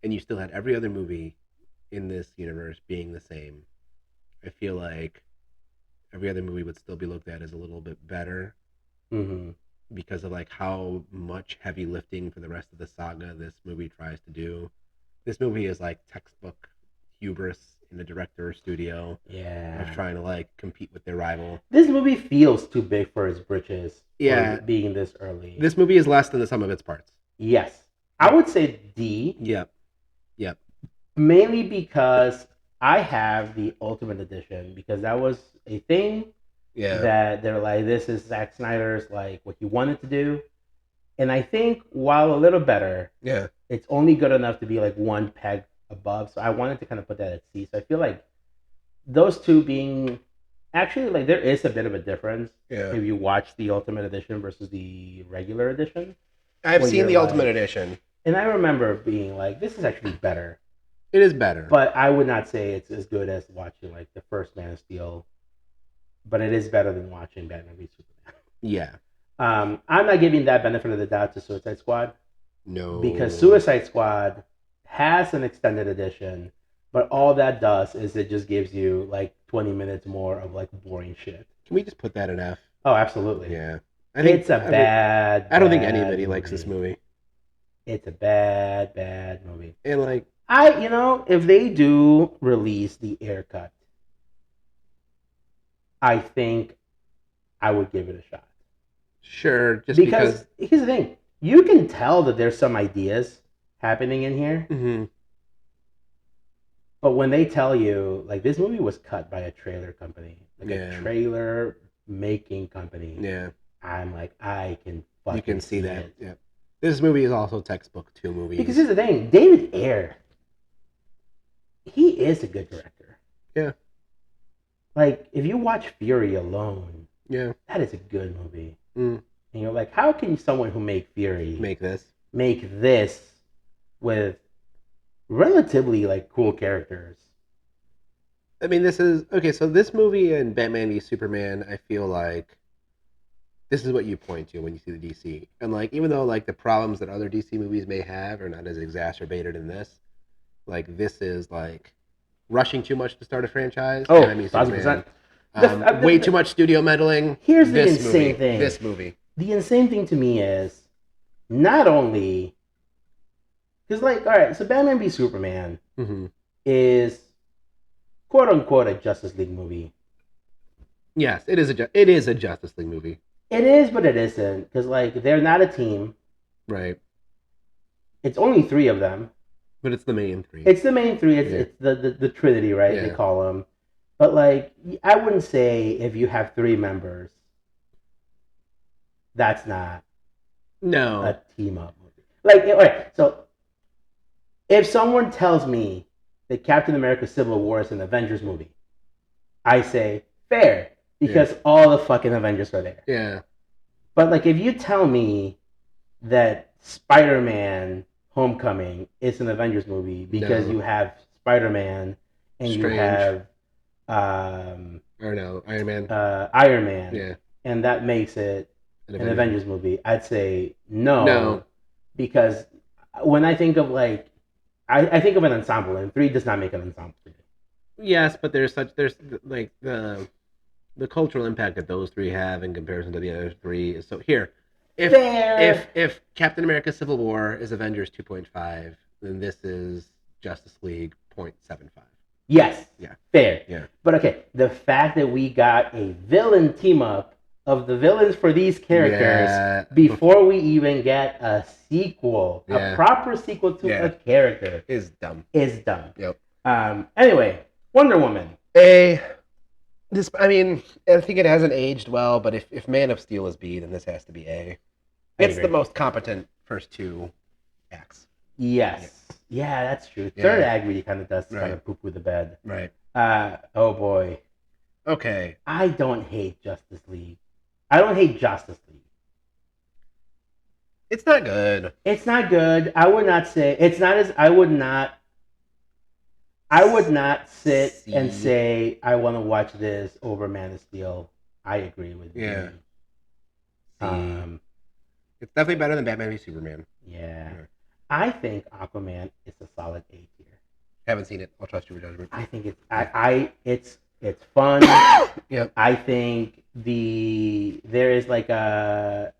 and you still had every other movie in this universe being the same, I feel like every other movie would still be looked at as a little bit better because of like how much heavy lifting for the rest of the saga this movie tries to do. This movie is like textbook hubris in the director studio. Yeah. Of trying to like compete with their rival. This movie feels too big for its britches. Yeah. For being this early. This movie is less than the sum of its parts. Yes. I would say D. Yep. Mainly because I have the Ultimate Edition because that was a thing Yeah. that they're like, this is Zack Snyder's like what he wanted to do, and I think while a little better, Yeah. it's only good enough to be like one peg above. So I wanted to kind of put that at C. So I feel like those two being actually like there is a bit of a difference Yeah. if you watch the Ultimate Edition versus the regular edition. I've Well, seen you're the Ultimate like- Edition. And I remember being like, this is actually better. It is better. But I would not say it's as good as watching like the first Man of Steel. But it is better than watching Batman v Superman. Yeah. I'm not giving that benefit of the doubt to Suicide Squad No. because Suicide Squad has an extended edition, but all that does is it just gives you like 20 minutes more of like boring shit. Can we just put that in F? Oh, absolutely. Yeah. It's a bad. I don't think bad anybody movie. likes this movie. It's a bad movie. And like, if they do release the air cut, I think I would give it a shot. sure, just Because here's the thing. You can tell that there's some ideas happening in here, Mhm. but when they tell you, like, this movie was cut by a trailer company, like Yeah. a trailer making company, Yeah, I'm like, I can fucking you can see that. it. Yeah. This movie is also textbook 2 movies. Because here's the thing. David Ayer, he is a good director. Yeah. Like, if you watch Fury alone, Yeah. that is a good movie. Mm. And you're like, how can someone who made Fury Make this. make this with relatively like cool characters? I mean, this is okay. So this movie and Batman v Superman, I feel like this is what you point to when you see the DC. And like, even though like the problems that other DC movies may have are not as exacerbated in this, like this is like rushing too much to start a franchise. Oh, Batman v Superman. 1000%. Way too much studio meddling. Here's the This insane movie. thing. This movie. The insane thing to me is not only because, like, all right, so Batman v Superman Mm-hmm. is quote unquote a Justice League movie. Yes, it is a Justice League movie. It is, but it isn't because, like, they're not a team. Right. It's only 3 of them. But it's the main 3. It's the main 3. It's, Yeah. it's the Trinity, right? Yeah. They call them. But, like, I wouldn't say if you have 3 members, that's not No. a team up movie. Like, all right, so if someone tells me that Captain America Civil War is an Avengers movie, I say, fair, because all the fucking Avengers are there. Yeah. But, like, if you tell me that Spider-Man Homecoming is an Avengers movie because No. you have Spider-Man and you Strange. have Or no, Iron Man. Iron Man, Yeah. and that makes it An an Avenger. Avengers movie, I'd say no. No. Because when I think of, like, I think of an ensemble, and 3 does not make an ensemble to me. Yes, but there's like the cultural impact that those 3 have in comparison to the other 3 is so here. Fair. If Captain America Civil War is Avengers 2.5, then this is Justice League 0.75. Yes. Yeah. Fair. Yeah. But okay, the fact that we got a villain team up of the villains for these characters Yeah. before we even get a sequel, Yeah. a proper sequel to Yeah. a character, Is dumb. is dumb. Yep. Anyway, Wonder Woman. I mean, I think it hasn't aged well, but if Man of Steel is B, then this has to be A. I It's agree. the most competent first 2 acts. Yes. Yeah, that's true. Yeah. Third act really kind of does kind Right. of poop with the bed. Right. Oh boy. Okay. I don't hate Justice League. I don't hate Justice League. It's not good. It's not good. I would not say it's not as I would not sit and See. say I want to watch this over Man of Steel. I agree with you. Yeah. See. It's definitely better than Batman v Superman. Yeah. Yeah. I think Aquaman is a solid A tier. Haven't seen it. I'll trust your judgment. I think it's fun. Yep. I think there is like a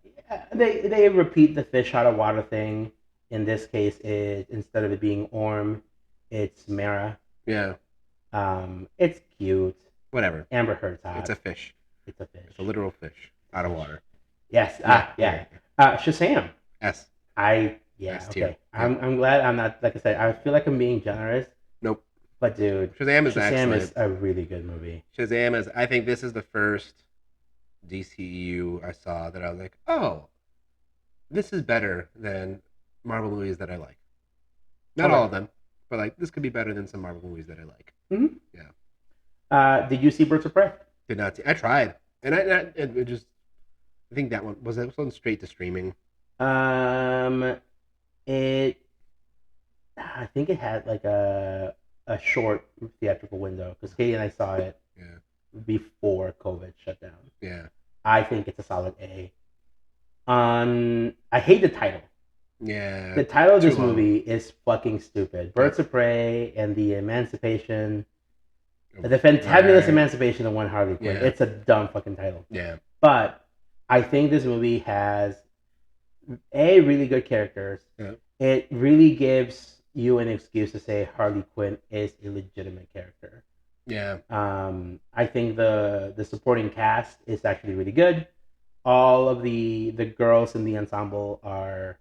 they repeat the fish out of water thing. In this case, is instead of it being Orm, it's Mara. Yeah. It's cute. Whatever. Amber Heard's hot. It's a fish. It's a fish. It's a literal fish out of water. Yes. Yeah. Shazam. S. Yeah. S tier. Okay. I'm glad I'm not, like I said. I feel like I'm being generous. Nope. But dude, Shazam is Shazam excellent. is a really good movie. Shazam is. I think this is the first DCEU I saw that I was like, oh, this is better than Marvel movies that I like. Not all of them, but like this could be better than some Marvel movies that I like. Mm-hmm. Yeah. Did you see Birds of Prey? Did not see. I tried, and it just. I think that one straight to streaming. It. I think it had like a short theatrical window because Katie and I saw it before COVID shut down. Yeah. I think it's a solid A. I hate the title. Yeah. The title of this movie is fucking stupid. Birds of Prey and the Emancipation, the Fantabulous Emancipation of One Harley Quinn. Yeah. It's a dumb fucking title. Yeah. But I think this movie has really good characters. Yeah. It really gives you an excuse to say Harley Quinn is a legitimate character. Yeah. I think the supporting cast is actually really good. All of the girls in the ensemble are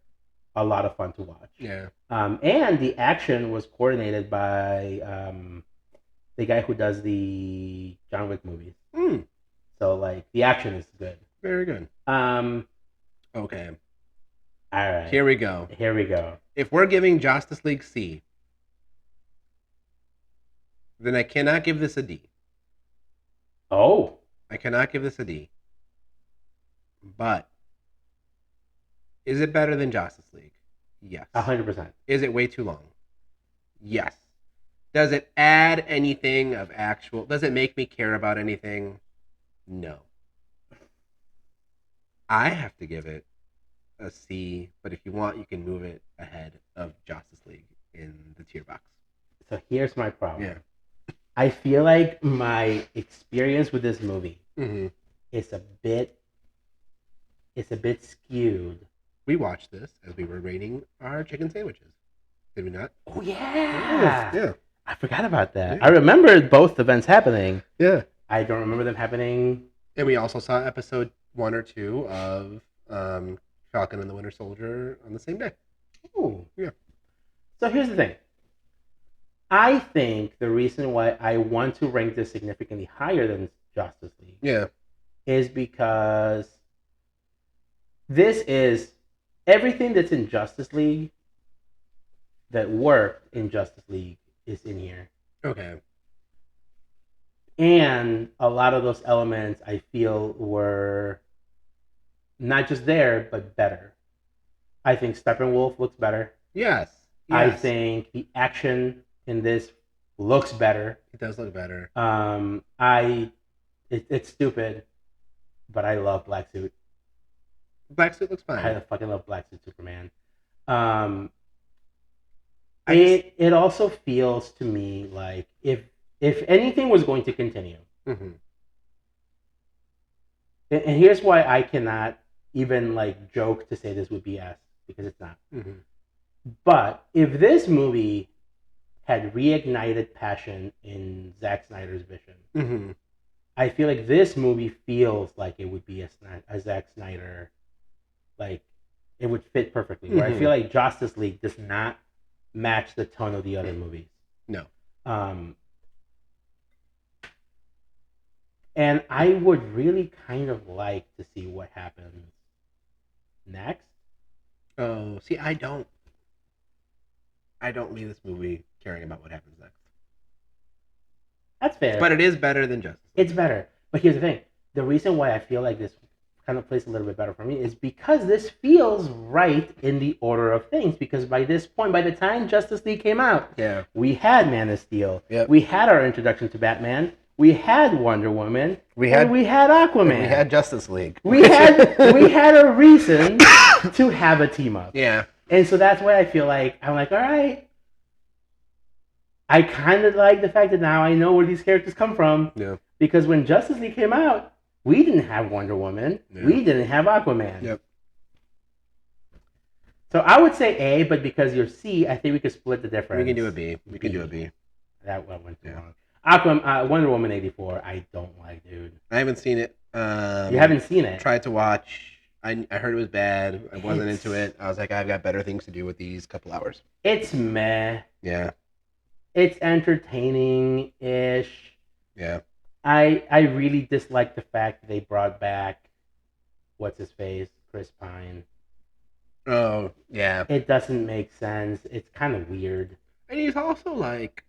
a lot of fun to watch. Yeah. And the action was coordinated by the guy who does the John Wick movies. Mm. So like the action is good. Very good. Okay. All right. Here we go. If we're giving Justice League C, then I cannot give this a D. Oh. I cannot give this a D. But is it better than Justice League? Yes. 100%. Is it way too long? Yes. Does it add anything of actual... Does it make me care about anything? No. I have to give it a C, but if you want, you can move it ahead of Justice League in the tier box. So here's my problem. Yeah. I feel like my experience with this movie is a bit skewed. We watched this as we were rating our chicken sandwiches. Did we not? Oh, yeah. Yeah. I forgot about that. Yeah. I remembered both events happening. Yeah. I don't remember them happening. And we also saw episode 1 or 2 of Falcon and the Winter Soldier on the same day. Oh. Yeah. So here's the thing. I think the reason why I want to rank this significantly higher than Justice League is because this is everything that's in Justice League that worked in Justice League is in here. Okay. And a lot of those elements I feel were not just there, but better. I think Steppenwolf looks better. Yes. I think the action in this looks better. It does look better. It's stupid, but I love Black Suit. Black Suit looks fine. I fucking love Black Suit Superman. It also feels to me like if anything was going to continue, and here's why I cannot even like joke to say this would be S because it's not. But if this movie had reignited passion in Zack Snyder's vision, I feel like this movie feels like it would be a Zack Snyder, like it would fit perfectly. Where I feel like Justice League does not match the tone of the other movies. No. And I would really kind of like to see what happens next. Oh, see, I don't leave this movie caring about what happens next. That's fair. But it is better than Justice League. It's better. But here's the thing. The reason why I feel like this kind of plays a little bit better for me is because this feels right in the order of things. Because by this point, by the time Justice League came out, we had Man of Steel. Yep. We had our introduction to Batman. We had Wonder Woman. We had Aquaman. We had Justice League. We had a reason to have a team up. Yeah. And so that's why I feel like I'm like, all right. I kind of like the fact that now I know where these characters come from. Yeah. Because when Justice League came out, we didn't have Wonder Woman. Yeah. We didn't have Aquaman. Yep. So I would say A, but because you're C, I think we could split the difference. We can do a B. We can do a B. That went too long. Wonder Woman 84, I don't like, dude. I haven't seen it. You haven't seen it? Tried to watch. I heard it was bad. I wasn't into it. I was like, I've got better things to do with these couple hours. It's meh. Yeah. It's entertaining-ish. Yeah. I really dislike the fact that they brought back what's his face, Chris Pine. Oh, yeah. It doesn't make sense. It's kind of weird. And he's also like,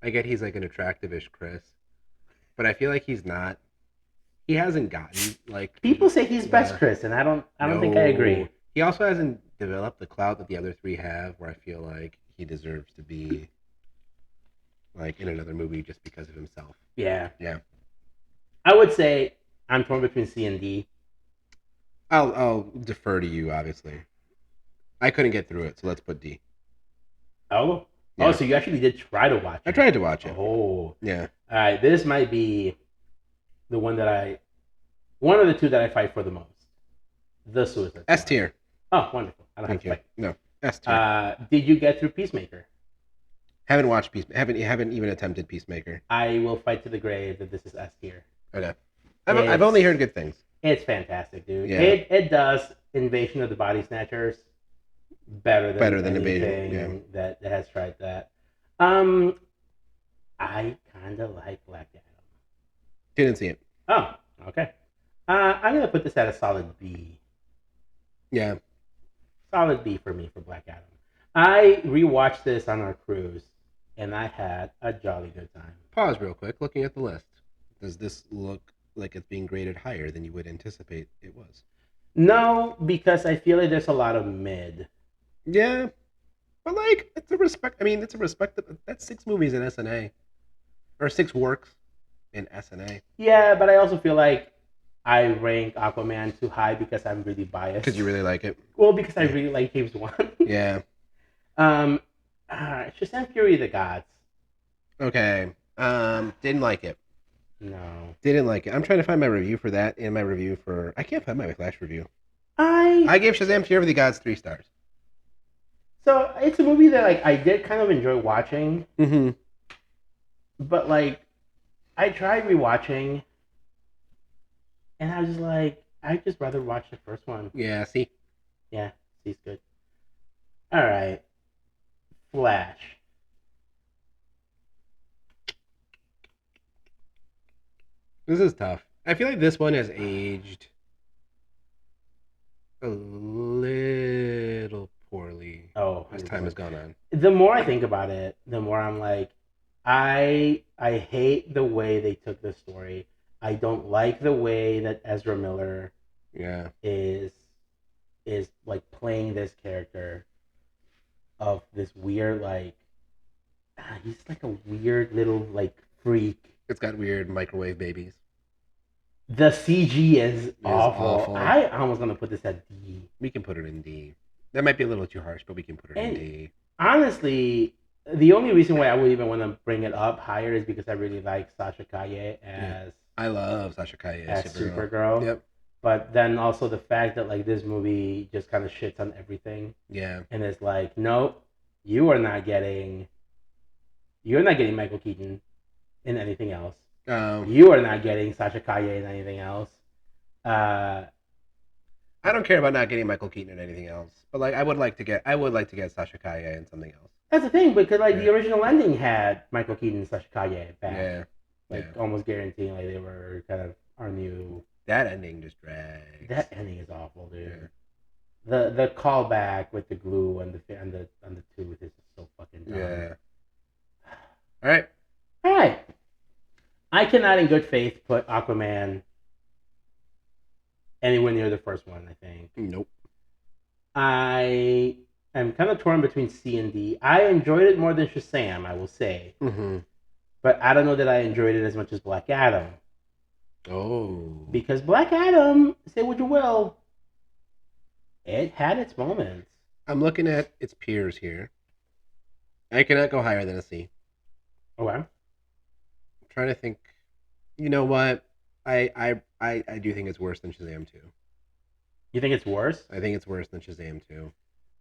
I get he's like an attractive-ish Chris, but I feel like he's not. He hasn't gotten like People say he's best yeah. Chris, and I don't think I No. agree. He also hasn't developed the clout that the other three have, where I feel like he deserves to be like in another movie just because of himself. Yeah. Yeah. I would say I'm torn between C and D. I'll defer to you, obviously. I couldn't get through it, so let's put D. Oh, Yeah. so you actually did try to watch it. I tried to watch it. Oh, Yeah. all right. This might be the one one of the two that I fight for the most. The Suicide Squad. S tier. Oh, wonderful. I don't Thank have you. to fight. No, S tier. Did you get through Peacemaker? Haven't watched haven't even attempted Peacemaker. I will fight to the grave that this is S tier. Okay. I've only heard good things. It's fantastic, dude. Yeah. It does Invasion of the Body Snatchers better than Invasion. anything Yeah. that has tried that. I kind of like Black Adam. Didn't see it. Oh, okay. I'm gonna put this at a solid B. Yeah. Solid B for me for Black Adam. I rewatched this on our cruise, and I had a jolly good time. Pause real quick. Looking at the list, does this look like it's being graded higher than you would anticipate it was? No, because I feel like there's a lot of mid. Yeah, but like it's a respect. I mean, it's a respect. That's 6 movies in SNA, or 6 works in SNA. Yeah, but I also feel like I rank Aquaman too high because I'm really biased. Because you really like it. Well, because I really like James Wan. Yeah. Shazam Fury of the Gods. Okay. Didn't like it. No. Didn't like it. I'm trying to find my review for that and my review for. I can't find my Flash review. I gave Shazam Fury of the Gods 3 stars. So it's a movie that like I did kind of enjoy watching. Mm-hmm. But like, I tried rewatching, and I was like, I'd just rather watch the first one. Yeah. See. Yeah, he's good. All right, Flash. This is tough. I feel like this one has aged a little poorly as time has gone on. The more I think about it, the more I'm like, I hate the way they took the story. I don't like the way that Ezra Miller is like playing this character of this weird like he's like a weird little like freak. It's got weird microwave babies. The CG is awful. I almost gonna put this at D. We can put it in D. That might be a little too harsh, but we can put it in D. Honestly, the only reason why I would even want to bring it up higher is because I really like Sasha Calle as I love Sasha Calle as Supergirl. Yep. But then also the fact that like this movie just kind of shits on everything. Yeah. And it's like, nope, you're not getting Michael Keaton in anything else. You are not getting Sasha Calle in anything else. I don't care about not getting Michael Keaton in anything else, but like I would like to get Sasha Calle in something else. That's the thing, because like the original ending had Michael Keaton and Sasha Calle back. Yeah. Almost guaranteeing like they were kind of our new. That ending just drags. That ending is awful, dude. Yeah. The callback with the glue and the tooth is so fucking dumb. Yeah. All right. I cannot, in good faith, put Aquaman anywhere near the first one. I think. Nope. I am kind of torn between C and D. I enjoyed it more than Shazam, I will say. Mm-hmm. But I don't know that I enjoyed it as much as Black Adam. Oh. Because Black Adam, say what you will, it had its moments. I'm looking at its peers here. I cannot go higher than a C. Okay. I'm trying to think. You know what? I do think it's worse than Shazam 2. You think it's worse? I think it's worse than Shazam 2.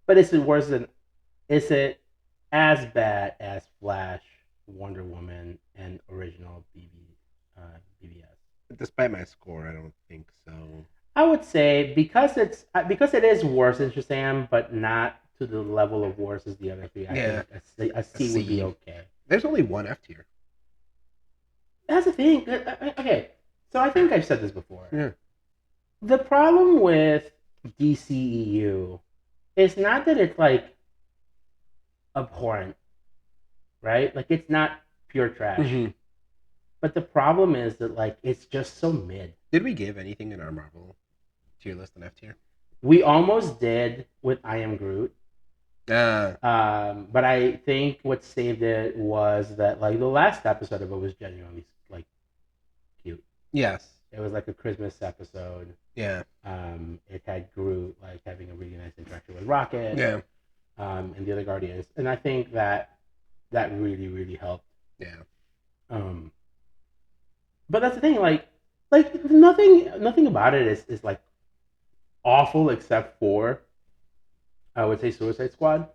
But is it as bad as Flash, Wonder Woman, and original BBS? Despite my score, I don't think so. I would say because it is worse than Shazam, but not to the level of worse as the other three. I Yeah. think a C would be C. okay. There's only one F tier. That's the thing. Okay, so I think I've said this before. Yeah. The problem with DCEU is not that it's like abhorrent, right? Like it's not pure trash. Mm-hmm. But the problem is that like it's just so mid. Did we give anything in our Marvel tier list an F tier? We almost did with I Am Groot. Ah. But I think what saved it was that like the last episode of it was genuinely like cute. Yes. It was like a Christmas episode. Yeah. It had Groot like having a really nice interaction with Rocket. Yeah. And the other Guardians, and I think that really helped. Yeah. But that's the thing, like nothing about it is like awful except for I would say Suicide Squad,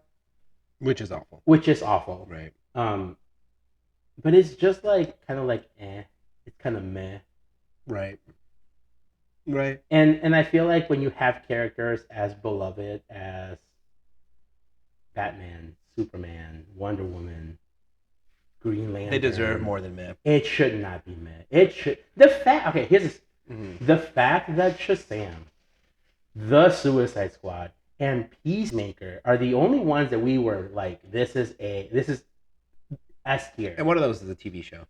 which is awful. Right. But it's just like kind of like it's kind of meh. Right. And I feel like when you have characters as beloved as Batman, Superman, Wonder Woman, Green Lantern, they deserve more than meh. It should not be meh. Here's this. Mm-hmm. The fact that Shazam, the Suicide Squad, and Peacemaker are the only ones that we were like, this is S tier. And one of those is a TV show.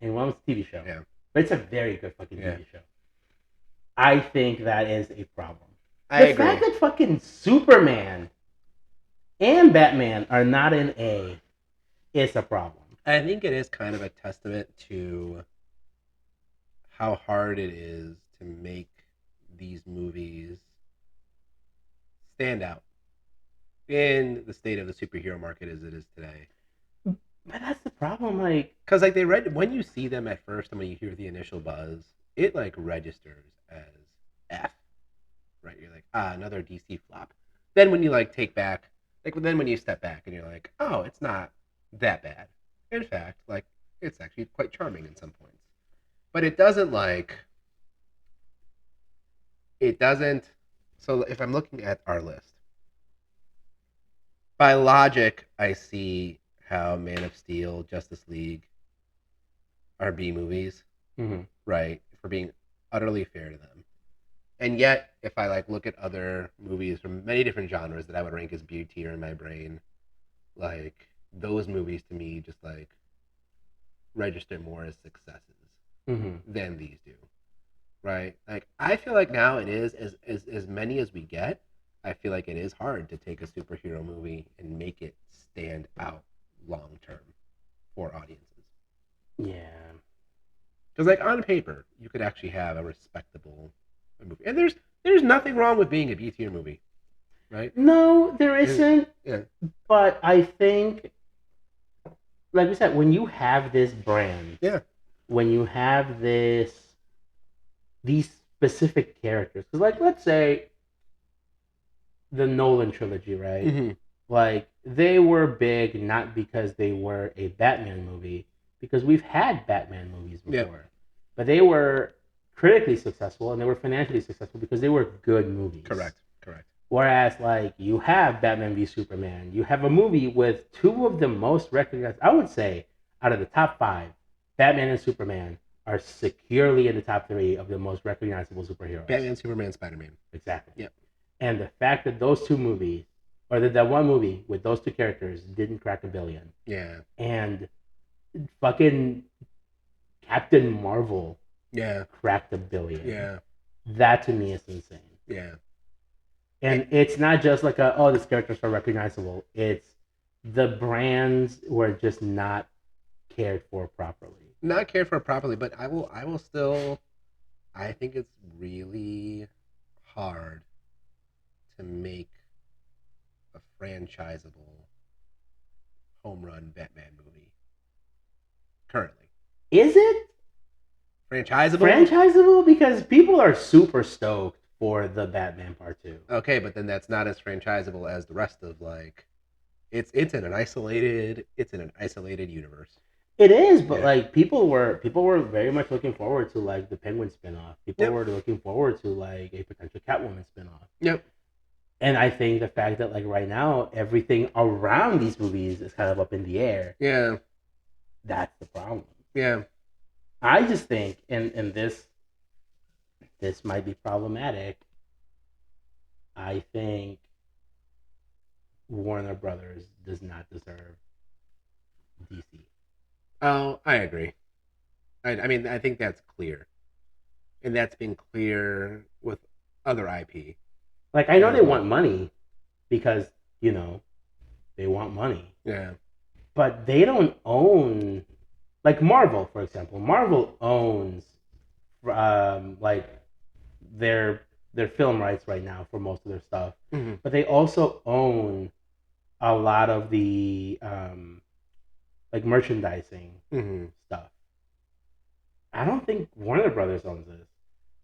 And one was a TV show. Yeah. But it's a very good fucking TV show. I think that is a problem. I agree. The fact that fucking Superman and Batman are not in A is a problem. I think it is kind of a testament to how hard it is to make these movies stand out in the state of the superhero market as it is today. But that's the problem, like, because like when you see them at first and when you hear the initial buzz, it like registers as F, right? You're like, another DC flop. Then when you like when you step back and you're like, oh, it's not that bad. In fact, like it's actually quite charming in some points, but it doesn't. So if I'm looking at our list, by logic, I see how Man of Steel, Justice League are B movies, right? For being utterly fair to them. And yet, if I like look at other movies from many different genres that I would rank as B tier in my brain, like those movies to me just like register more as successes than these do, right? Like I feel like now it is as many as we get. I feel like it is hard to take a superhero movie and make it stand out long term for audiences. Yeah. Because like on paper, you could actually have a respectable movie, and there's nothing wrong with being a B tier movie, right? No, there isn't. Yeah. But I think, like we said, when you have this brand, when you have these specific characters, because like let's say the Nolan trilogy, right? Mm-hmm. Like they were big not because they were a Batman movie, because we've had Batman movies before, but they were critically successful and they were financially successful because they were good movies. Correct. Whereas, like, you have Batman v Superman, you have a movie with two of the most recognized, I would say, out of the top 5, Batman and Superman are securely in the top 3 of the most recognizable superheroes. Batman, Superman, Spider-Man. Exactly. Yep. And the fact that those two movies, or that one movie with those two characters didn't crack $1 billion. Yeah. And fucking Captain Marvel cracked $1 billion. Yeah. That to me is insane. Yeah. And it's not just like these characters are recognizable. It's the brands were just not cared for properly. Not cared for properly, but I will still, I think it's really hard to make a franchisable home run Batman movie currently. Is it? Franchisable? Because people are super stoked for the Batman Part 2. Okay, but then that's not as franchisable as the rest of like it's in an isolated universe. It is, but like people were very much looking forward to like the Penguin spinoff. People were looking forward to like a potential Catwoman spinoff. Yep. And I think the fact that like right now everything around these movies is kind of up in the air. Yeah. That's the problem. Yeah. I just think, and this might be problematic. I think Warner Brothers does not deserve DC. Oh, I agree. I mean, I think that's clear, and that's been clear with other IP Like I know as they well. want money because you know they want money, Yeah. but they don't own like Marvel, for example. Marvel owns like their film rights right now for most of their stuff, Mm-hmm. but they also own a lot of the like merchandising Mm-hmm. stuff. I don't think Warner Brothers owns this.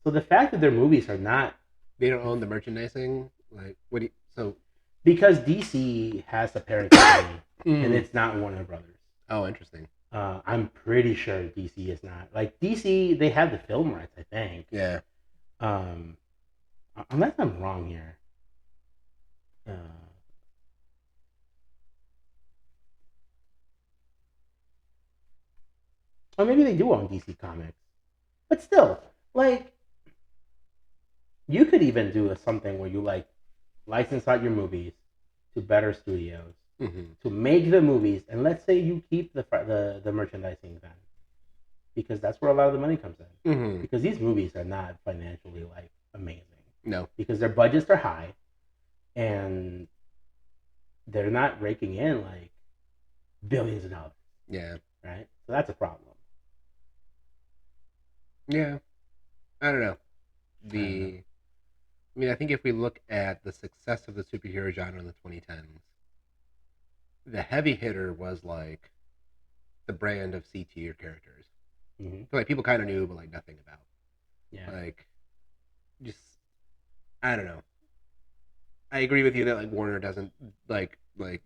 So the fact that their movies are not They don't own the merchandising. Like, what do you? So. because DC has a parent company and Mm. it's not Warner Brothers. Oh, interesting. I'm pretty sure DC is not. Like DC, they have the film rights, I think. Yeah. Um, unless I'm wrong here. Uh, or maybe they do own DC Comics, but still, like you could even do something where you like license out your movies to better studios Mm-hmm. to make the movies, and let's say you keep the merchandising then, because that's where a lot of the money comes in. Mm-hmm. Because these movies are not financially like amazing. No. Because their budgets are high, and they're not raking in like billions of dollars. Yeah. Right. So that's a problem. Yeah. I don't know. I mean, I think if we look at the success of the superhero genre in the 2010s, the heavy hitter was like the brand of C tier characters. Mm-hmm. So, like people kind of knew, but like nothing about. Yeah. Like, just I don't know. I agree with you that like Warner doesn't like they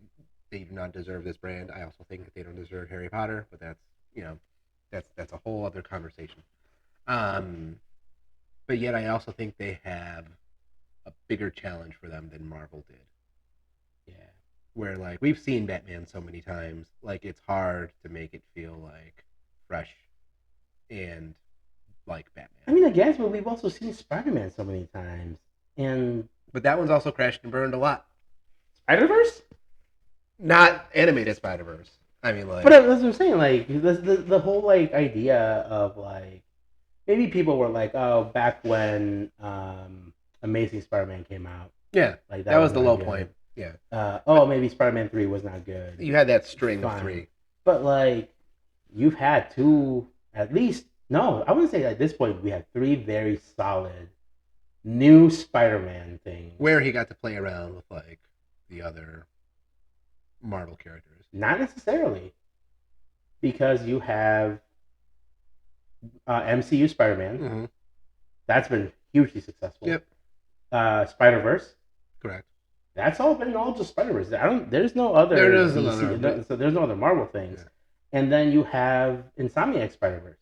do not deserve this brand. I also think that they don't deserve Harry Potter, but that's that's a whole other conversation. But yet I also think they have a bigger challenge for them than Marvel did. Yeah. Where like we've seen Batman so many times, like it's hard to make it feel like fresh and like Batman. I mean, I guess, but we've also seen Spider-Man so many times, and But that one's also crashed and burned a lot. Spider-Verse. Not animated Spider-Verse. I mean, like, But that's what I'm saying. Like the whole like idea of like maybe people were like, oh, back when Amazing Spider-Man came out, yeah, like that was was the not low good. point. Yeah. Oh, maybe Spider-Man 3 was not good. You had that string Fine. of 3. But like, you've had two, at least. No, I wouldn't say at this point we had 3 very solid new Spider-Man things. Where he got to play around with like the other Marvel characters. Not necessarily, because you have MCU Spider-Man. Mm-hmm. That's been hugely successful. Yep. Spider-Verse. Correct. That's all been all just Spider-Verse. There's no other so there's no other Marvel things. Yeah. And then you have Insomniac Spider-Verse.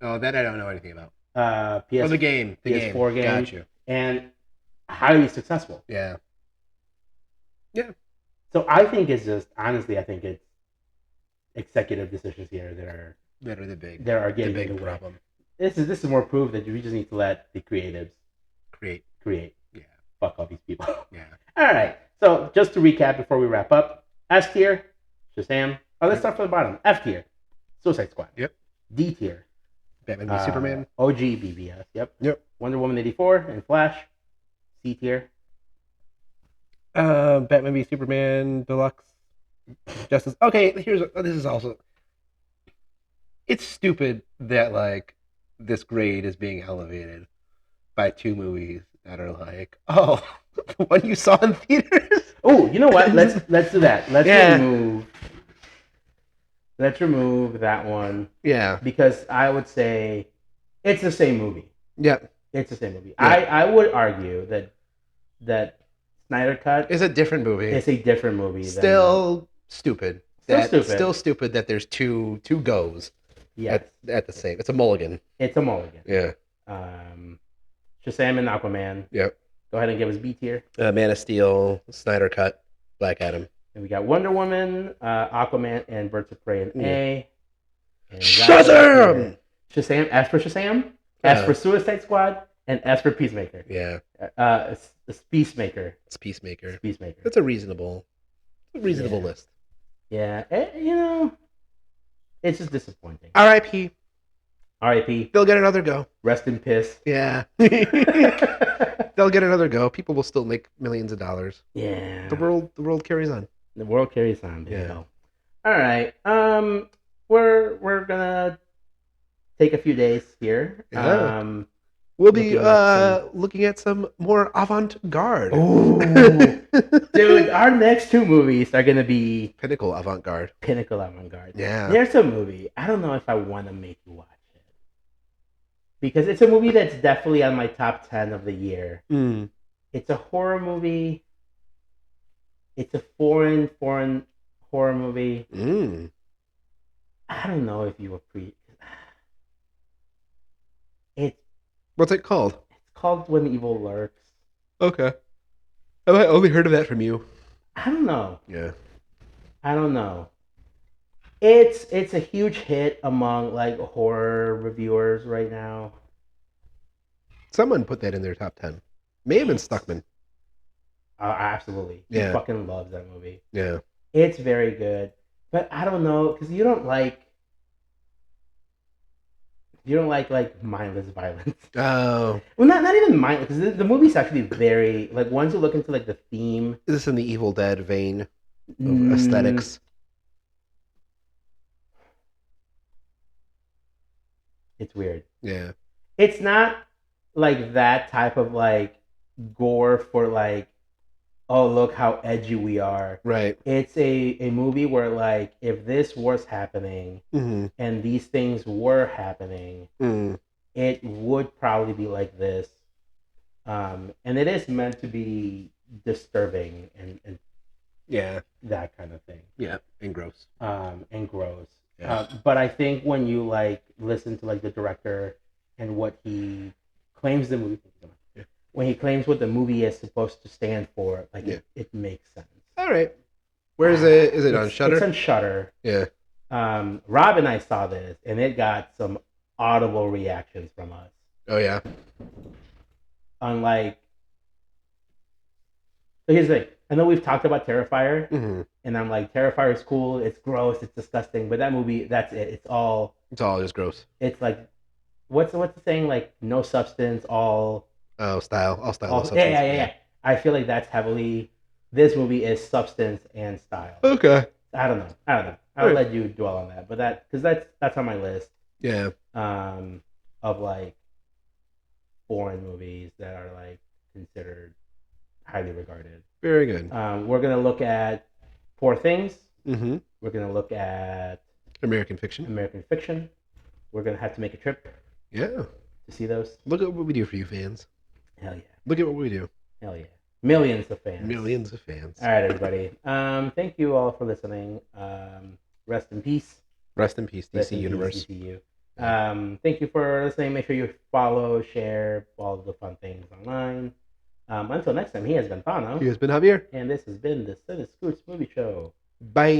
Oh, that I don't know anything about. The game. The PS4 game. Got you. And highly successful. Yeah. Yeah. So I think it's just, honestly, I think it's executive decisions here that are the big getting in the problem. This is more proof that we just need to let the creatives create. Yeah. Fuck all these people. Yeah. All right. So just to recap before we wrap up: S tier, Shazam. Oh, let's start from the bottom. F tier, Suicide Squad. Yep. D tier, Batman v Superman. OG BVS. Yep. Yep. Wonder Woman 84 and Flash. C tier. Batman v Superman Deluxe. Justice. Okay, this is also. It's stupid that like this grade is being elevated by 2 movies that are like, oh, the one you saw in theaters. Oh, you know what? Let's do that. Let's remove that one. Yeah. Because I would say it's the same movie. Yep. It's the same movie. Yeah. I would argue that Snyder Cut is a different movie. It's a different movie. Still stupid. Still stupid that there's two goes. Yes. At the same. It's a mulligan. Yeah. Shazam and Aquaman. Yep. Go ahead and give us B tier. Man of Steel, Snyder Cut, Black Adam. And we got Wonder Woman, Aquaman, and Birds of Prey in A. And Shazam! Shazam. S for Shazam. S for Suicide Squad. And S for Peacemaker. Yeah. It's Peacemaker. It's Peacemaker. It's Peacemaker. That's a reasonable list. Yeah. It's just disappointing. R.I.P. R.I.P. They'll get another go. Rest in piss. Yeah. They'll get another go. People will still make millions of dollars. Yeah. The world carries on. The world carries on. Yeah. All right. We're gonna take a few days here. Yeah. We'll be looking at some more avant-garde. Ooh. Dude, our next two movies are gonna be Pinnacle avant-garde. Yeah. There's a movie. I don't know if I want to make you watch it because it's a movie that's definitely on my top 10 of the year. Mm. It's a horror movie. It's a foreign horror movie. Mm. I don't know if you appreciate. What's it called? It's called When Evil Lurks. Okay. I only heard of that from you. I don't know. Yeah. I don't know. It's a huge hit among like horror reviewers right now. Someone put that in their top 10. May have been Stuckman. Absolutely. Yeah. He fucking loves that movie. Yeah. It's very good. But I don't know, because you don't like mindless violence. Oh. Well, not even mindless, because the movie's actually very, like, once you look into, like, the theme. Is this in the Evil Dead vein of aesthetics? It's weird. Yeah. It's not, like, that type of, like, gore for, like, oh, look how edgy we are. Right. It's a movie where, like, if this was happening and these things were happening, it would probably be like this. And it is meant to be disturbing and yeah, that kind of thing. Yeah, and gross. Yeah. But I think when you, like, listen to, like, the director and what he claims the movie... When he claims what the movie is supposed to stand for, like it makes sense. All right. Where is it? Is it on Shudder? It's on Shudder. Yeah. Rob and I saw this, and it got some audible reactions from us. Oh yeah. Unlike, so here's the thing. I know we've talked about Terrifier, and I'm like, Terrifier is cool. It's gross. It's disgusting. But that movie, that's it. It's all just gross. It's like, what's the saying? Like, no substance, all. Oh, style. All style. All, yeah. I feel like that's heavily. This movie is substance and style. Okay. I don't know. I'll let you dwell on that, but that's on my list. Yeah. Of like foreign movies that are like considered highly regarded. Very good. We're gonna look at Poor Things. Mm-hmm. We're gonna look at American Fiction. We're gonna have to make a trip. Yeah. To see those. Look at what we do for you fans. Hell yeah. Look at what we do. Hell yeah. Millions of fans. All right, everybody. Thank you all for listening. Rest in peace. Rest in peace, DC Universe. DCEU. Thank you for listening. Make sure you follow, share, all the fun things online. Until next time, he has been Fano. He has been Javier. And this has been the Cine-Scoots Movie Show. Bye.